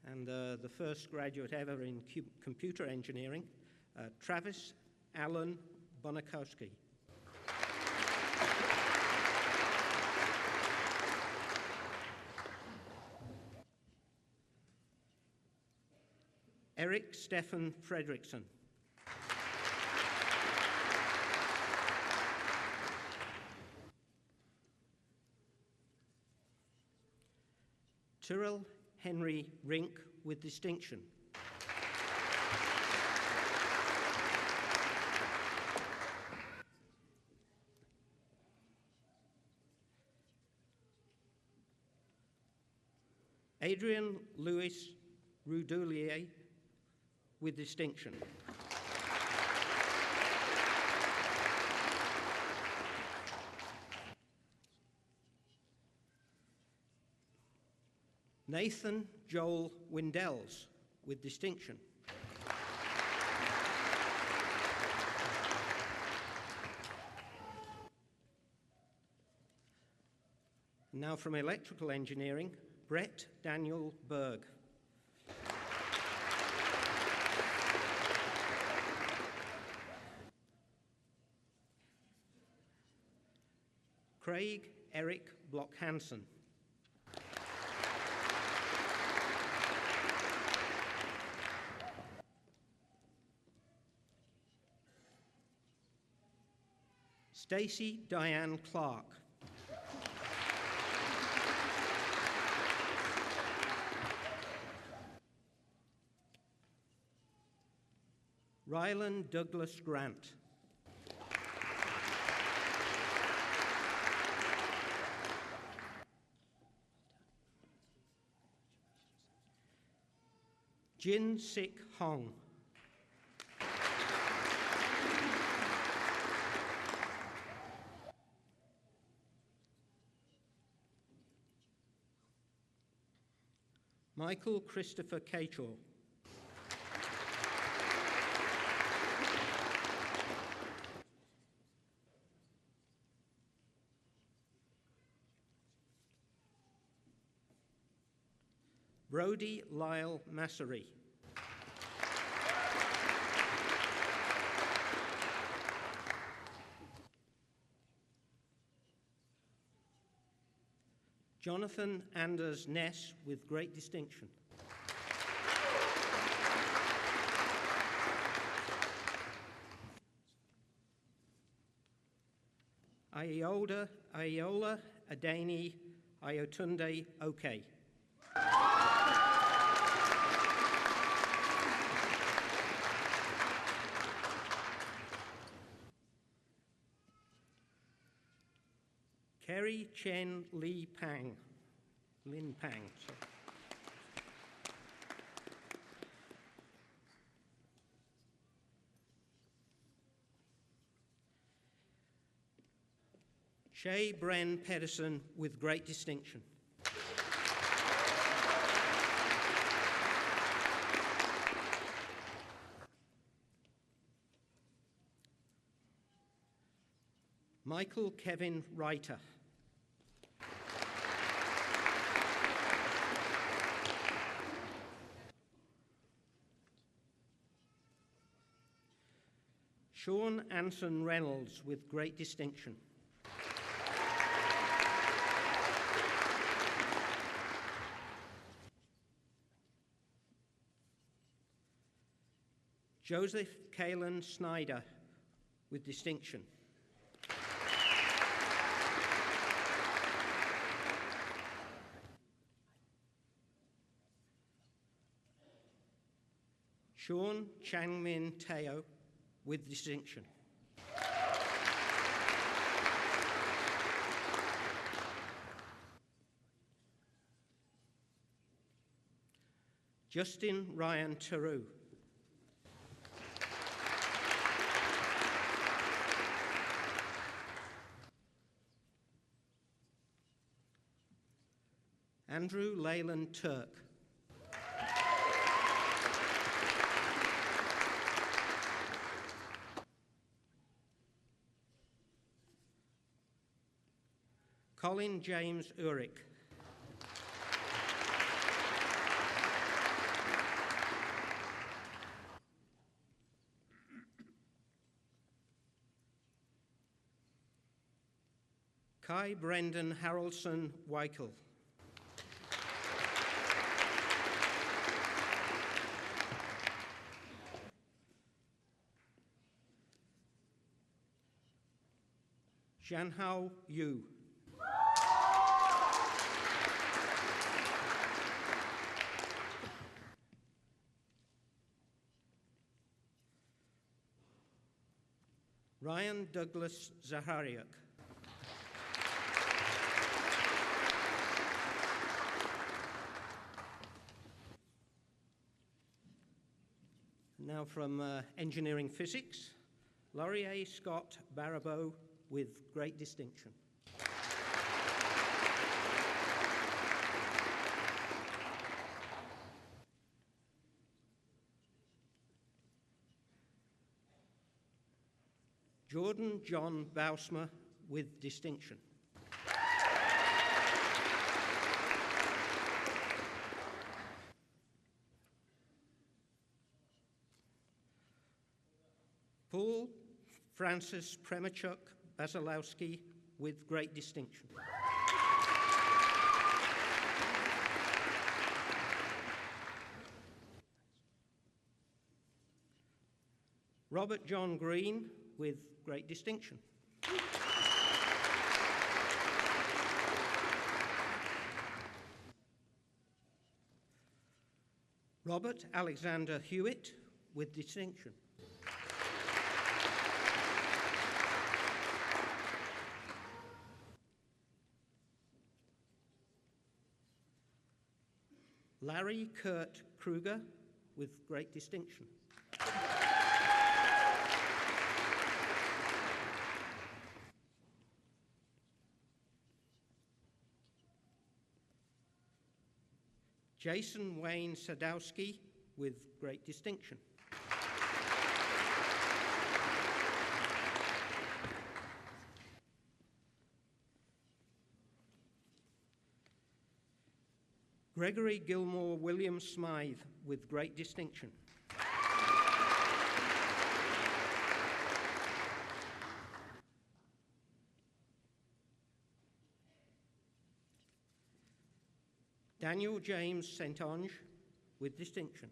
And the first graduate ever in computer engineering, Travis Allen Bonakowski. Eric Stephen Fredrickson. Tyrrell Henry Rink with distinction. Adrian Louis Roudoulier with distinction. Nathan Joel Windells with distinction. Now from electrical engineering, Brett Daniel Berg. Craig Eric Block Hansen. Stacey Diane Clark. Ryland Douglas Grant. Jin Sik Hong. Michael Christopher Cator. Brody Lyle Massery. Jonathan Anders Ness with great distinction. Ayola Adani Ayotunde Oke. Kerry Chen Lin Pang. Sorry. Shay Bren Pedersen with great distinction. Michael Kevin Reiter. Sean Anson Reynolds with great distinction. Joseph Kalen Snyder with distinction. Sean Changmin Teo with distinction. Justin Ryan Theroux. Andrew Leyland Turk. Colin James Urick. Kai Brendan Harrelson Weichel. Zhanhao Yu. Ryan Douglas Zahariuk. Now from engineering physics, Laurier Scott Barabeau with great distinction. Jordan John Bausma with distinction. Paul Francis Premichuk Basilowski with great distinction. Robert John Green with great distinction. Robert Alexander Hewitt, with distinction. Larry Kurt Kruger, with great distinction. Jason Wayne Sadowski, with great distinction. Gregory Gilmore William Smythe, with great distinction. Daniel James St. Onge, with distinction.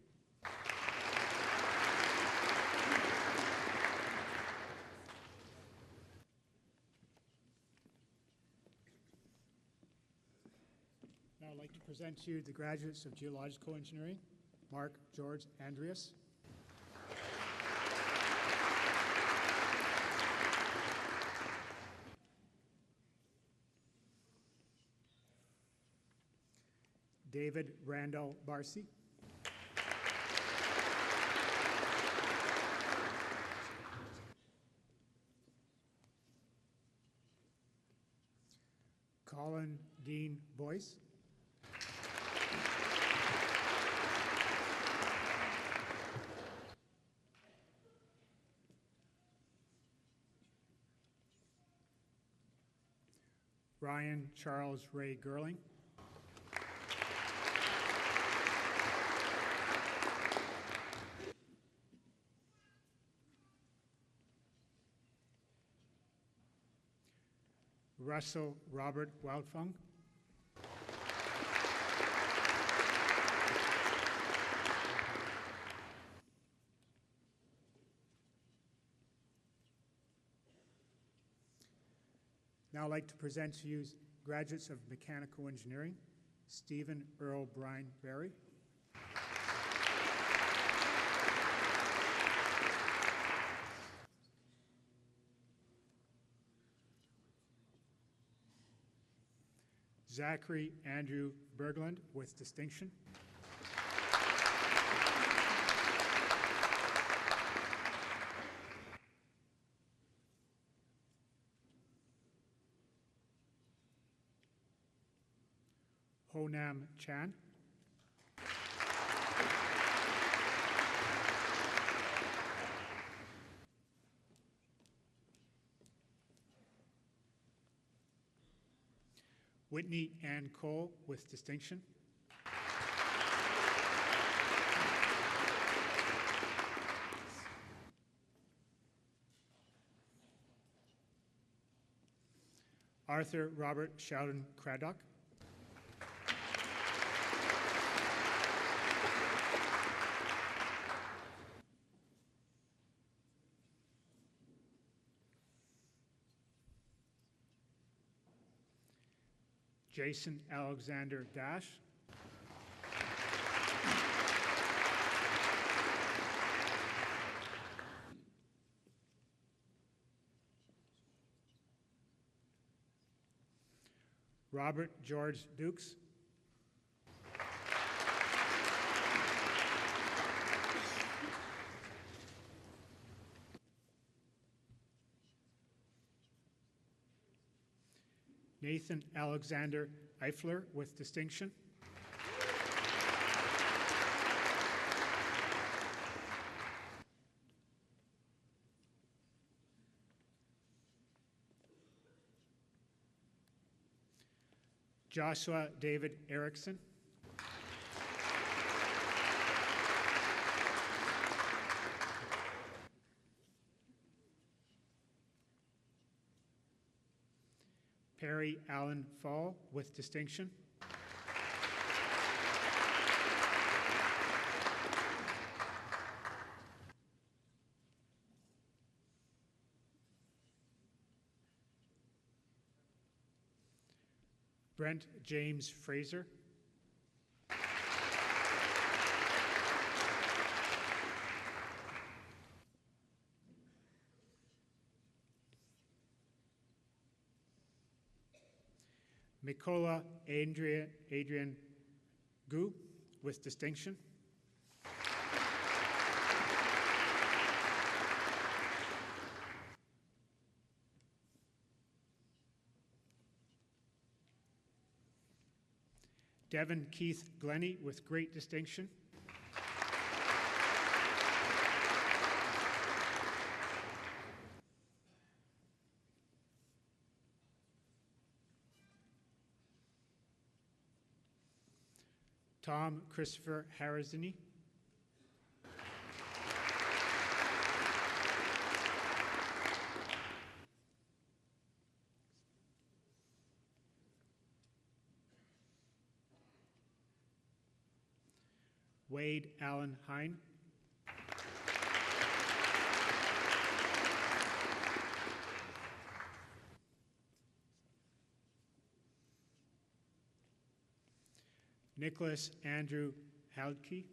Now I'd like to present to you the graduates of Geological Engineering, Mark George Andreas. David Randall Barcy. Colin Dean Boyce. Ryan Charles Ray Gerling. Russell Robert Wildfung. Now I'd like to present to you graduates of Mechanical Engineering, Stephen Earl Bryan Berry. Zachary Andrew Berglund, with distinction. Honam Chan. Whitney Ann Cole, with distinction. Arthur Robert Sheldon Craddock. Jason Alexander Dash. Robert George Dukes. Nathan Alexander Eifler, with distinction. Joshua David Erickson. Perry Allen Fall, with distinction. Brent James Fraser. Mikola Adrian Gu with distinction. Devin Keith Glennie with great distinction. Tom Christopher Harazini. Wade Allen Hine. Nicholas Andrew Haldke.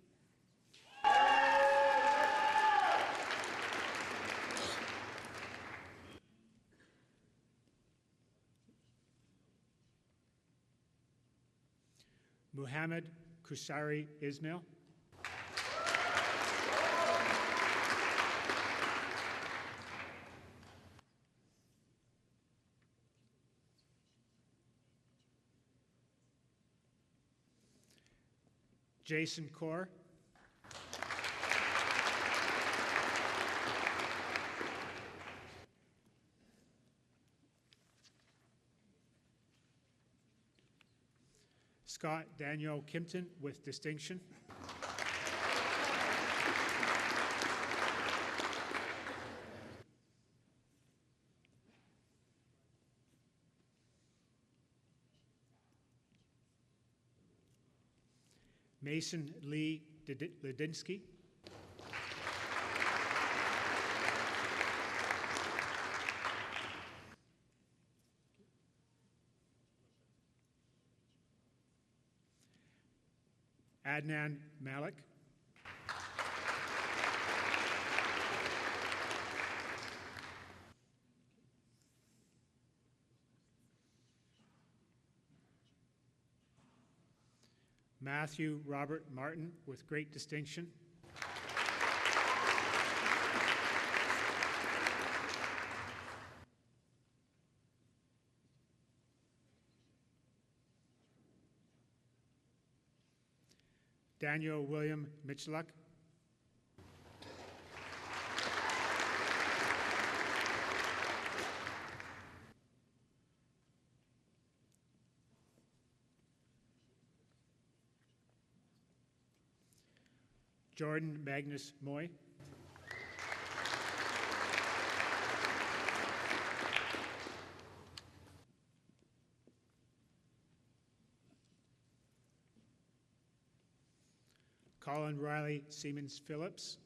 Muhammad Kusari Ismail. Jason Kaur. Scott Daniel Kimpton with distinction. Mason Lee Ledinsky. Adnan Malik. Matthew Robert Martin with great distinction. Daniel William Michaluk. Jordan Magnus Moy. Colin Riley Siemens Phillips.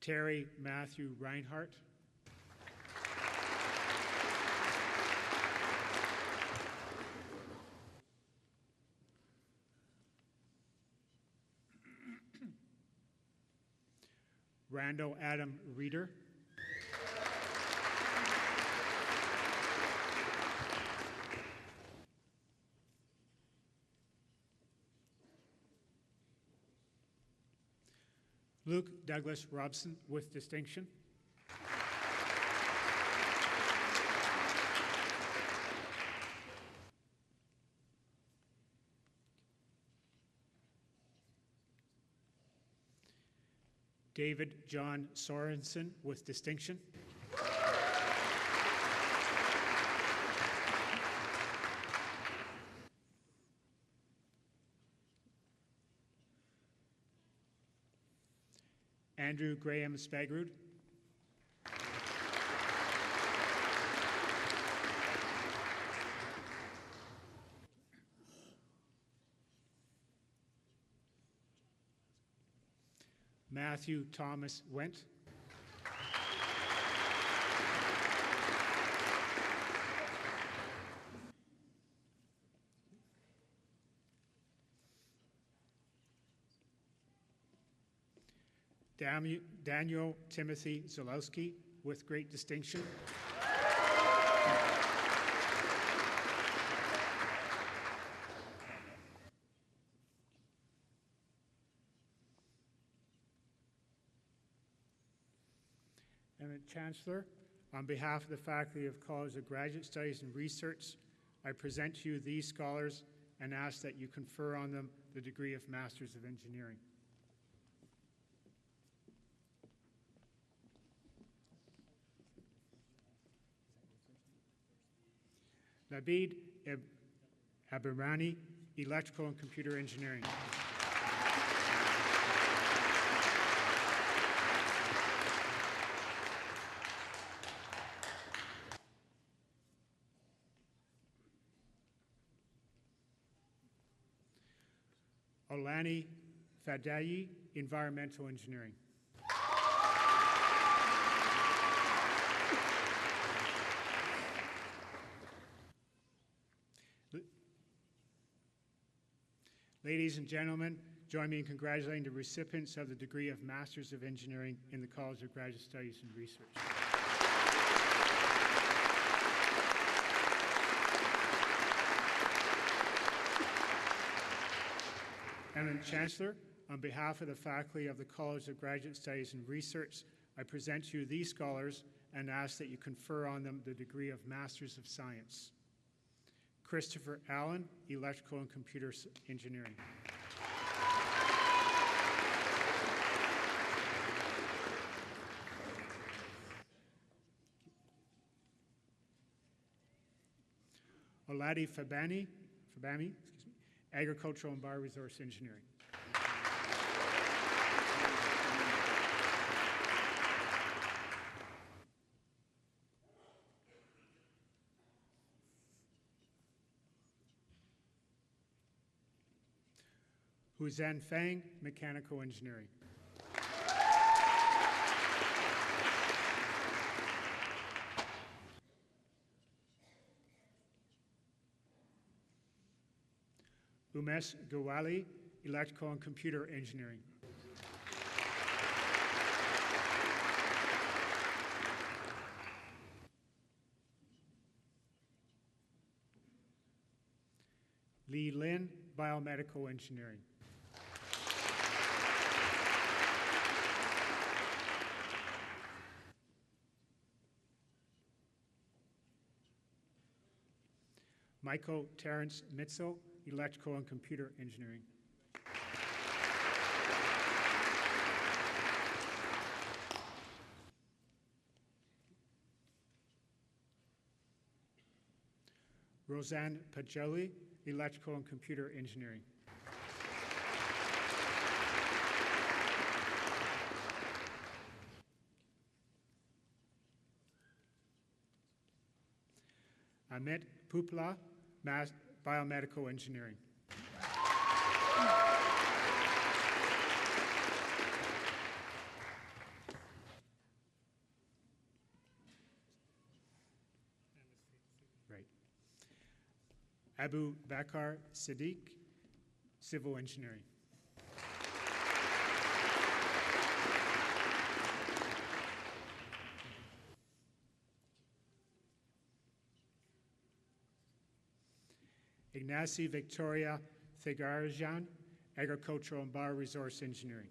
Terry Matthew Reinhardt. Randall Adam Reeder. Luke Douglas Robson with distinction. David John Sorensen with distinction. Andrew Graham Spagrud. Matthew Thomas Went. Daniel Timothy Zalowski, with great distinction. And the Chancellor, on behalf of the Faculty of College of Graduate Studies and Research, I present to you these scholars and ask that you confer on them the degree of Masters of Engineering. Labid Abirani, Electrical and Computer Engineering. Olani Fadayi, Environmental Engineering. Ladies and gentlemen, join me in congratulating the recipients of the degree of Masters of Engineering in the College of Graduate Studies and Research. Eminent Chancellor, on behalf of the faculty of the College of Graduate Studies and Research, I present to you these scholars and ask that you confer on them the degree of Masters of Science. Christopher Allen, Electrical and Computer Engineering. Oladi Fabami, Agricultural and Bioresource Engineering. Huzan Fang, Mechanical Engineering. Umesh Gawali, Electrical and Computer Engineering. Li Lin, Biomedical Engineering. Michael Terrence Mitzel, Electrical and Computer Engineering. Roseanne Pajoli, Electrical and Computer Engineering. Amit Pupla, Biomedical Engineering. Right. Abu Bakar Siddiq, Civil Engineering. Ignacy Victoria Thigarajan, Agricultural and Bioresource Engineering.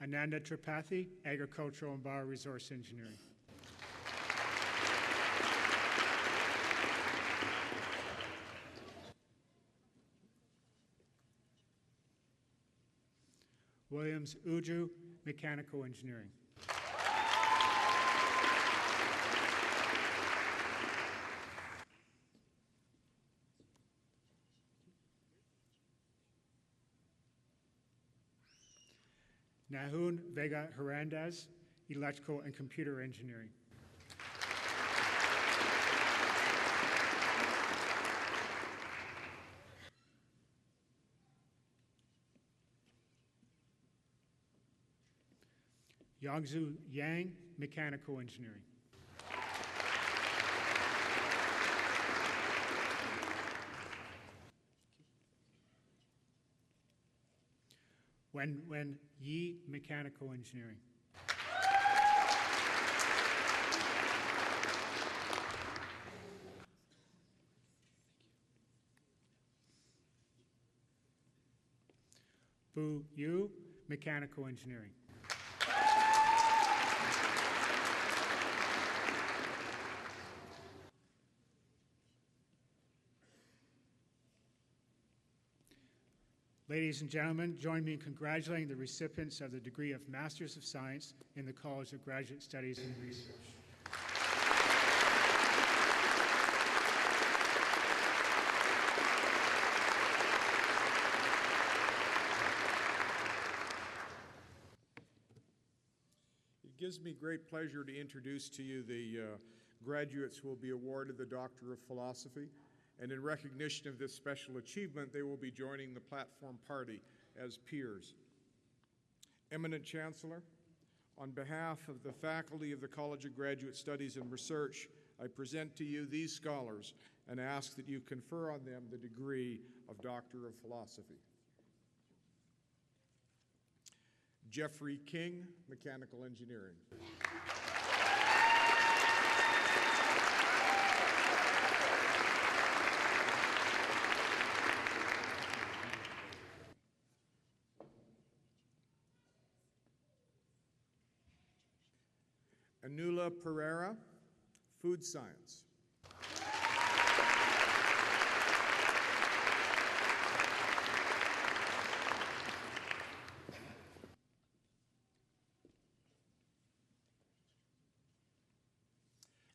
Ananda Tripathi, Agricultural and Bioresource Engineering. Williams Uju, Mechanical Engineering. Nahun Vega Hernandez, Electrical and Computer Engineering. Yangzu Yang, Mechanical Engineering. Wen Yi, Mechanical Engineering. Fu Yu, Mechanical Engineering. Ladies and gentlemen, join me in congratulating the recipients of the degree of Masters of Science in the College of Graduate Studies and Research. It gives me great pleasure to introduce to you the graduates who will be awarded the Doctor of Philosophy. And in recognition of this special achievement, they will be joining the platform party as peers. Eminent Chancellor, on behalf of the faculty of the College of Graduate Studies and Research, I present to you these scholars and ask that you confer on them the degree of Doctor of Philosophy. Jeffrey King, Mechanical Engineering. Anula Pereira, Food Science.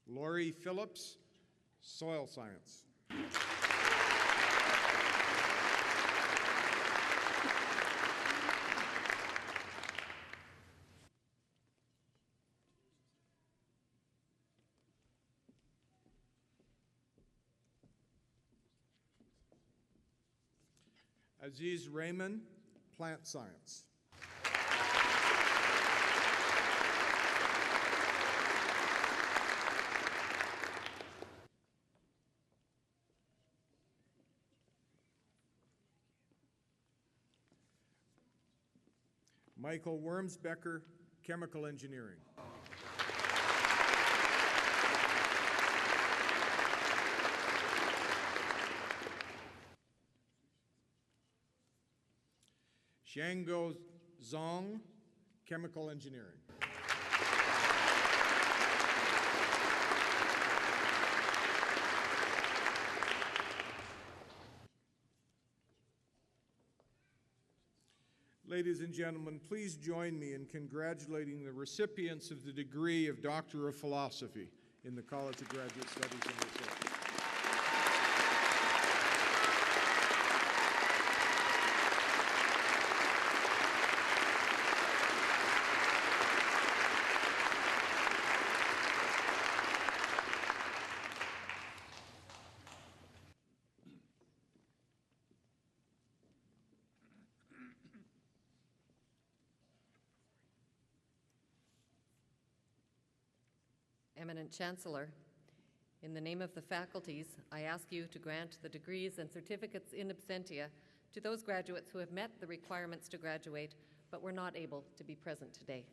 Lori Phillips, Soil Science. Aziz Rahman, Plant Science. Michael Wormsbecker, Chemical Engineering. Xianggo Zhang, Chemical Engineering. Ladies and gentlemen, please join me in congratulating the recipients of the degree of Doctor of Philosophy in the College of Graduate Studies and Research. Eminent Chancellor, in the name of the faculties, I ask you to grant the degrees and certificates in absentia to those graduates who have met the requirements to graduate but were not able to be present today.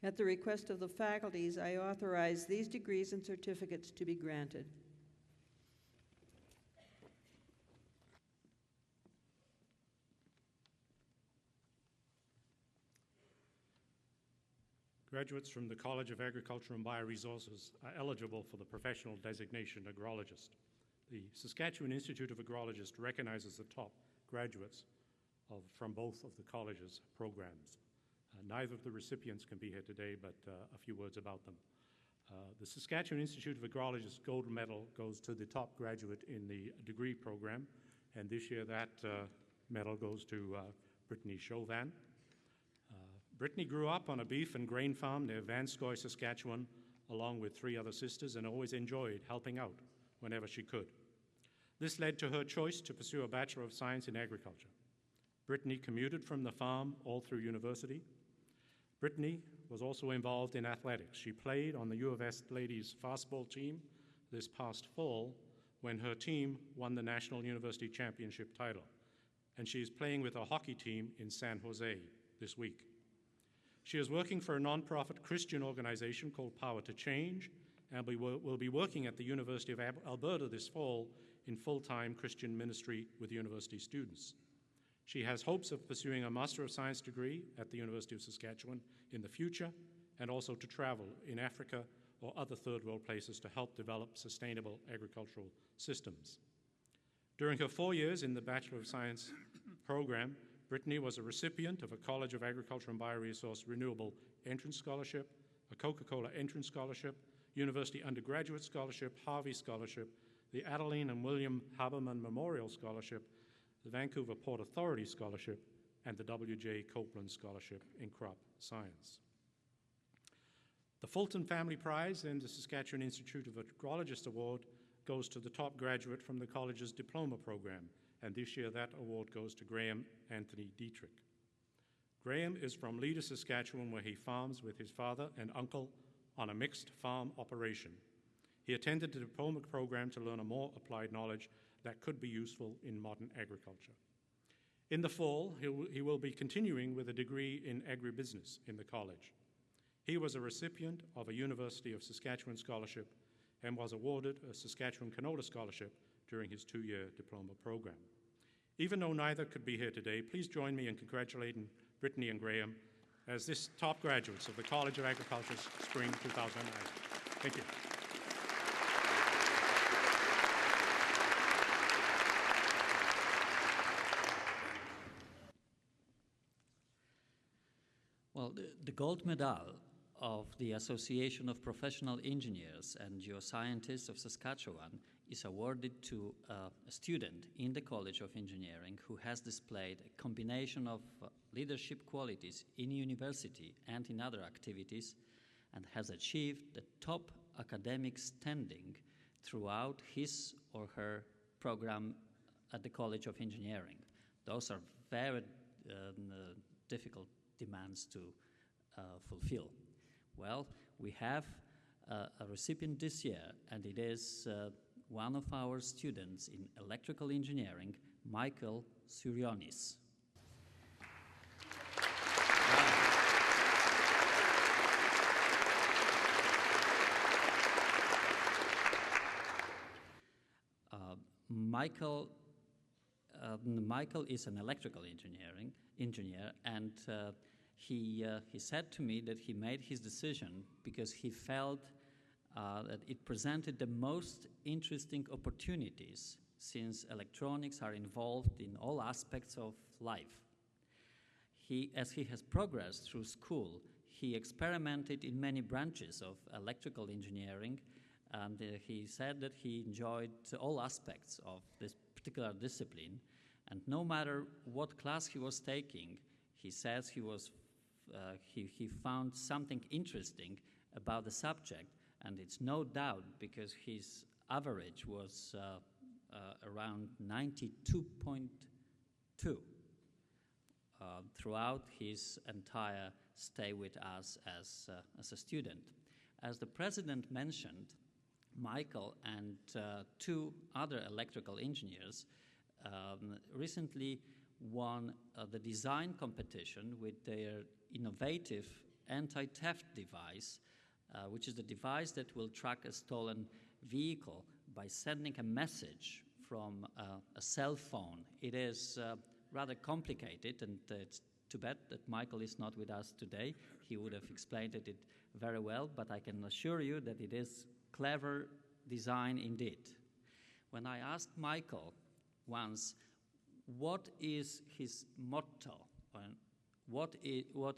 At the request of the faculties, I authorize these degrees and certificates to be granted. Graduates from the College of Agriculture and Bioresources are eligible for the professional designation agrologist. The Saskatchewan Institute of Agrologists recognizes the top graduates from both of the college's programs. Neither of the recipients can be here today, but a few words about them. The Saskatchewan Institute of Agrologists gold medal goes to the top graduate in the degree program, and this year that medal goes to Brittany Chauvin. Brittany grew up on a beef and grain farm near Vanscoy, Saskatchewan, along with 3 other sisters, and always enjoyed helping out whenever she could. This led to her choice to pursue a Bachelor of Science in Agriculture. Brittany commuted from the farm all through university. Brittany was also involved in athletics. She played on the U of S ladies fastball team this past fall when her team won the National University Championship title. and she is playing with her hockey team in San Jose this week. She is working for a nonprofit Christian organization called Power to Change, and will be working at the University of Alberta this fall in full-time Christian ministry with university students. She has hopes of pursuing a Master of Science degree at the University of Saskatchewan in the future, and also to travel in Africa or other third world places to help develop sustainable agricultural systems. During her 4 years in the Bachelor of Science program, Brittany was a recipient of a College of Agriculture and Bioresource Renewable Entrance Scholarship, a Coca-Cola Entrance Scholarship, University Undergraduate Scholarship, Harvey Scholarship, the Adeline and William Haberman Memorial Scholarship, the Vancouver Port Authority Scholarship, and the W.J. Copeland Scholarship in Crop Science. The Fulton Family Prize and the Saskatchewan Institute of Agrologists Award goes to the top graduate from the college's diploma program, and this year that award goes to Graham Anthony Dietrich. Graham is from Leader, Saskatchewan, where he farms with his father and uncle on a mixed farm operation. He attended the diploma program to learn a more applied knowledge that could be useful in modern agriculture. In the fall, he will be continuing with a degree in agribusiness in the college. He was a recipient of a University of Saskatchewan scholarship and was awarded a Saskatchewan Canola Scholarship during his 2-year diploma program. Even though neither could be here today, please join me in congratulating Brittany and Graham as this top graduates of the College of Agriculture's Spring 2009. Thank you. Well, the gold medal of the Association of Professional Engineers and Geoscientists of Saskatchewan is awarded to a student in the College of Engineering who has displayed a combination of leadership qualities in university and in other activities and has achieved the top academic standing throughout his or her program at the College of Engineering. Those are very difficult demands to fulfill. Well, we have a recipient this year, and it is one of our students in electrical engineering, Michael Surionis. Michael is an electrical engineer, and he said to me that he made his decision because he felt that it presented the most interesting opportunities since electronics are involved in all aspects of life. As he has progressed through school, he experimented in many branches of electrical engineering, and he said that he enjoyed all aspects of this particular discipline. And no matter what class he was taking, he says he found something interesting about the subject, and it's no doubt because his average was around 92.2 throughout his entire stay with us as a student. As the president mentioned, Michael and 2 other electrical engineers recently won the design competition with their innovative anti-theft device, which is the device that will track a stolen vehicle by sending a message from a cell phone. It is rather complicated, and it's too bad that Michael is not with us today. He would have explained it very well, but I can assure you that it is clever design indeed. When I asked Michael once what is his motto and what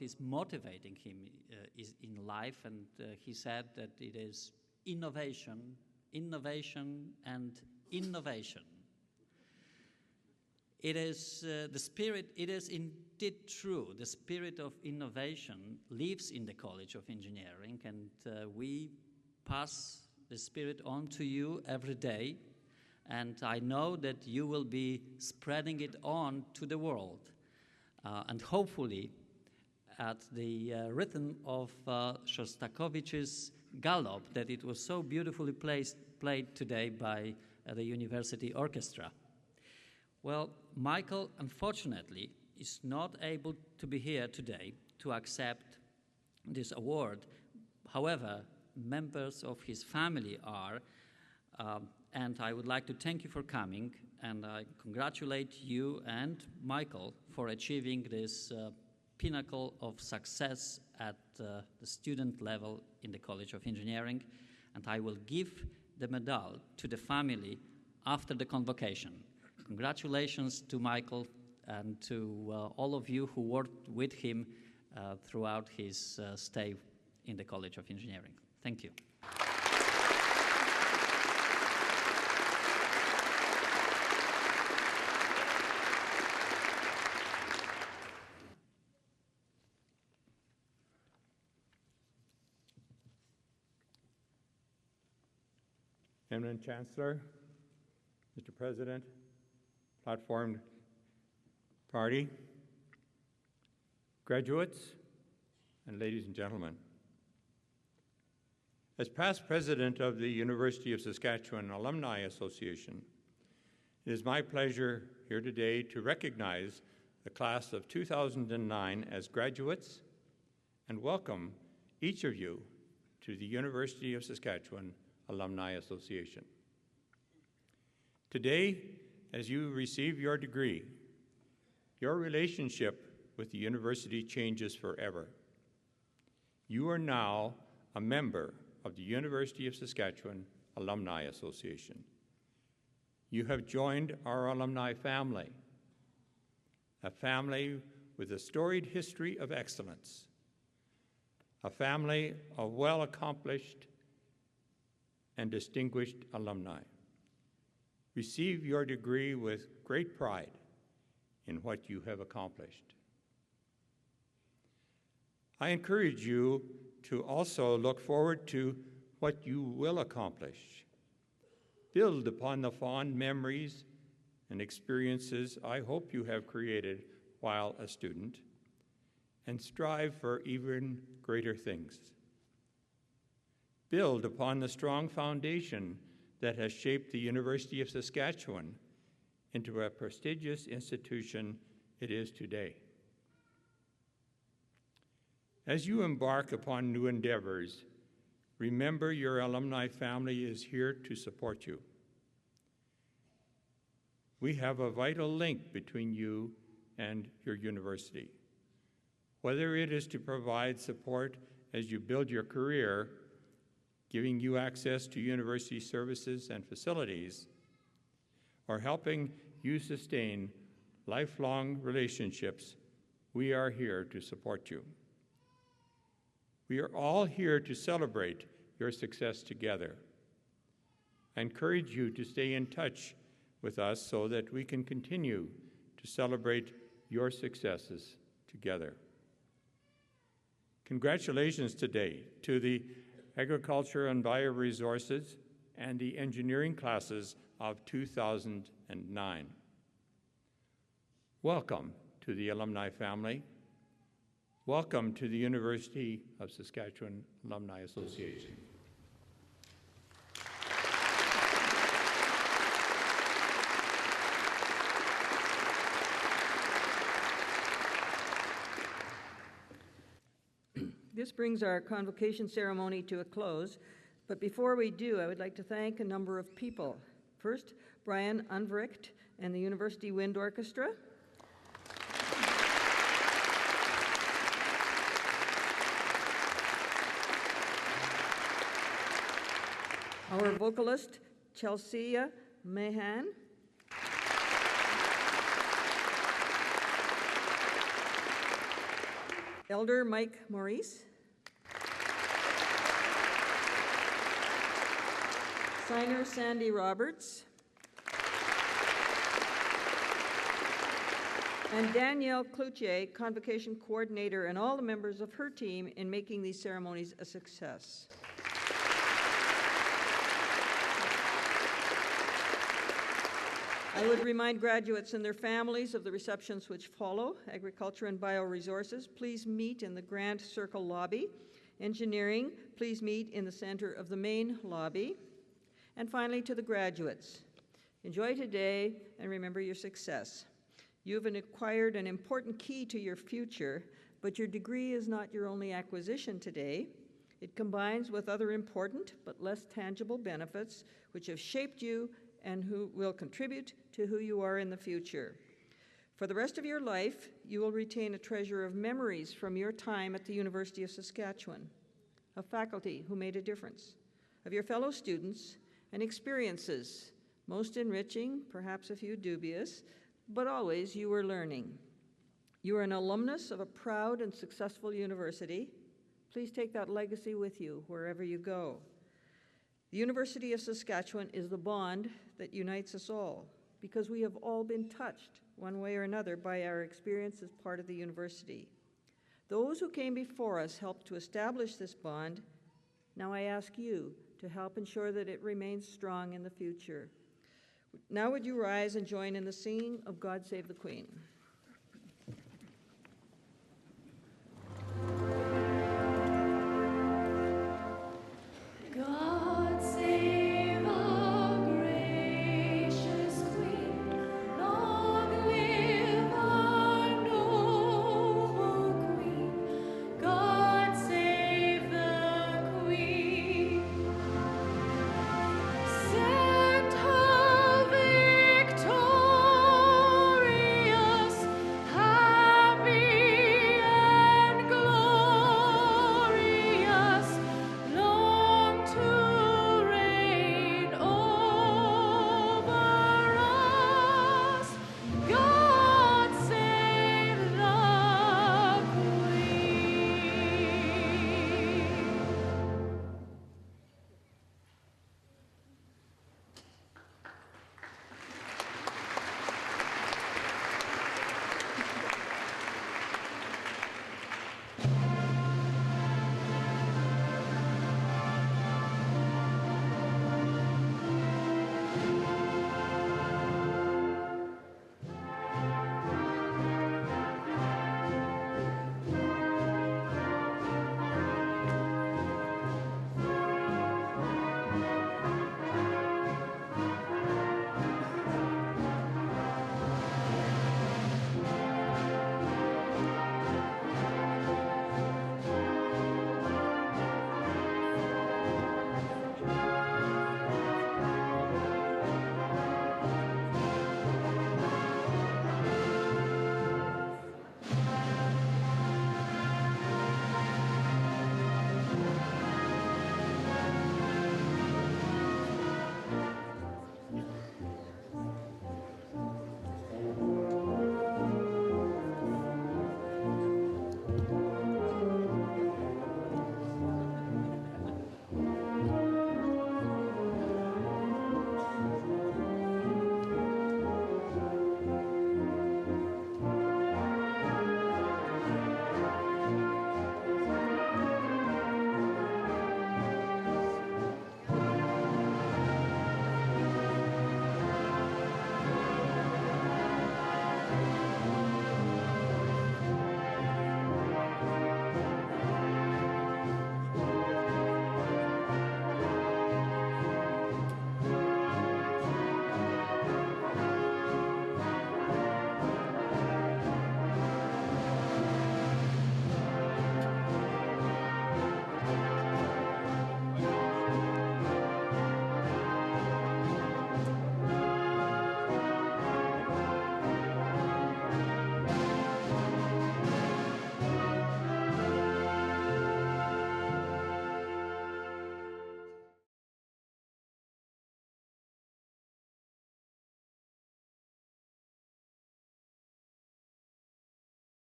is motivating him is in life, and he said that it is innovation, innovation, and innovation. It is the spirit, it is indeed true, the spirit of innovation lives in the College of Engineering, and we pass the spirit on to you every day, and I know that you will be spreading it on to the world. And hopefully, at the rhythm of Shostakovich's Galop, that it was so beautifully played today by the University Orchestra. Well, Michael, unfortunately, is not able to be here today to accept this award. However, members of his family are, and I would like to thank you for coming, and I congratulate you and Michael for achieving this pinnacle of success at the student level in the College of Engineering, and I will give the medal to the family after the convocation. Congratulations to Michael and to all of you who worked with him throughout his stay in the College of Engineering. Thank you. Eminent Chancellor, Mr. President, Platform Party, graduates, and ladies and gentlemen. As past president of the University of Saskatchewan Alumni Association, it is my pleasure here today to recognize the class of 2009 as graduates and welcome each of you to the University of Saskatchewan Alumni Association. Today, as you receive your degree, your relationship with the university changes forever. You are now a member of the University of Saskatchewan Alumni Association. You have joined our alumni family, a family with a storied history of excellence, a family of well-accomplished and distinguished alumni. Receive your degree with great pride in what you have accomplished. I encourage you to also look forward to what you will accomplish. Build upon the fond memories and experiences I hope you have created while a student, and strive for even greater things. Build upon the strong foundation that has shaped the University of Saskatchewan into a prestigious institution it is today. As you embark upon new endeavors, remember your alumni family is here to support you. We have a vital link between you and your university. Whether it is to provide support as you build your career, giving you access to university services and facilities, or helping you sustain lifelong relationships, we are here to support you. We are all here to celebrate your success together. I encourage you to stay in touch with us so that we can continue to celebrate your successes together. Congratulations today to the Agriculture and Bioresources and the Engineering classes of 2009. Welcome to the alumni family. Welcome to the University of Saskatchewan Alumni Association. This brings our convocation ceremony to a close, but before we do, I would like to thank a number of people. First, Brian Unvricht and the University Wind Orchestra. Our vocalist, Chelsea Mahan. Elder Mike Maurice. Signer Sandy Roberts. And Danielle Cloutier, Convocation Coordinator, and all the members of her team in making these ceremonies a success. I would remind graduates and their families of the receptions which follow. Agriculture and Bioresources, please meet in the Grand Circle lobby. Engineering, please meet in the center of the main lobby. And finally, to the graduates, Enjoy today and remember your success. You have acquired an important key to your future, but your degree is not your only acquisition today. It combines with other important but less tangible benefits which have shaped you and who will contribute to who you are in the future. For the rest of your life, you will retain a treasure of memories from your time at the University of Saskatchewan, of faculty who made a difference, of your fellow students, and experiences, most enriching, perhaps a few dubious, but always you were learning. You are an alumnus of a proud and successful university. Please take that legacy with you wherever you go. The University of Saskatchewan is the bond that unites us all, because we have all been touched one way or another by our experience as part of the university. Those who came before us helped to establish this bond. Now I ask you to help ensure that it remains strong in the future. Now would you rise and join in the singing of God Save the Queen?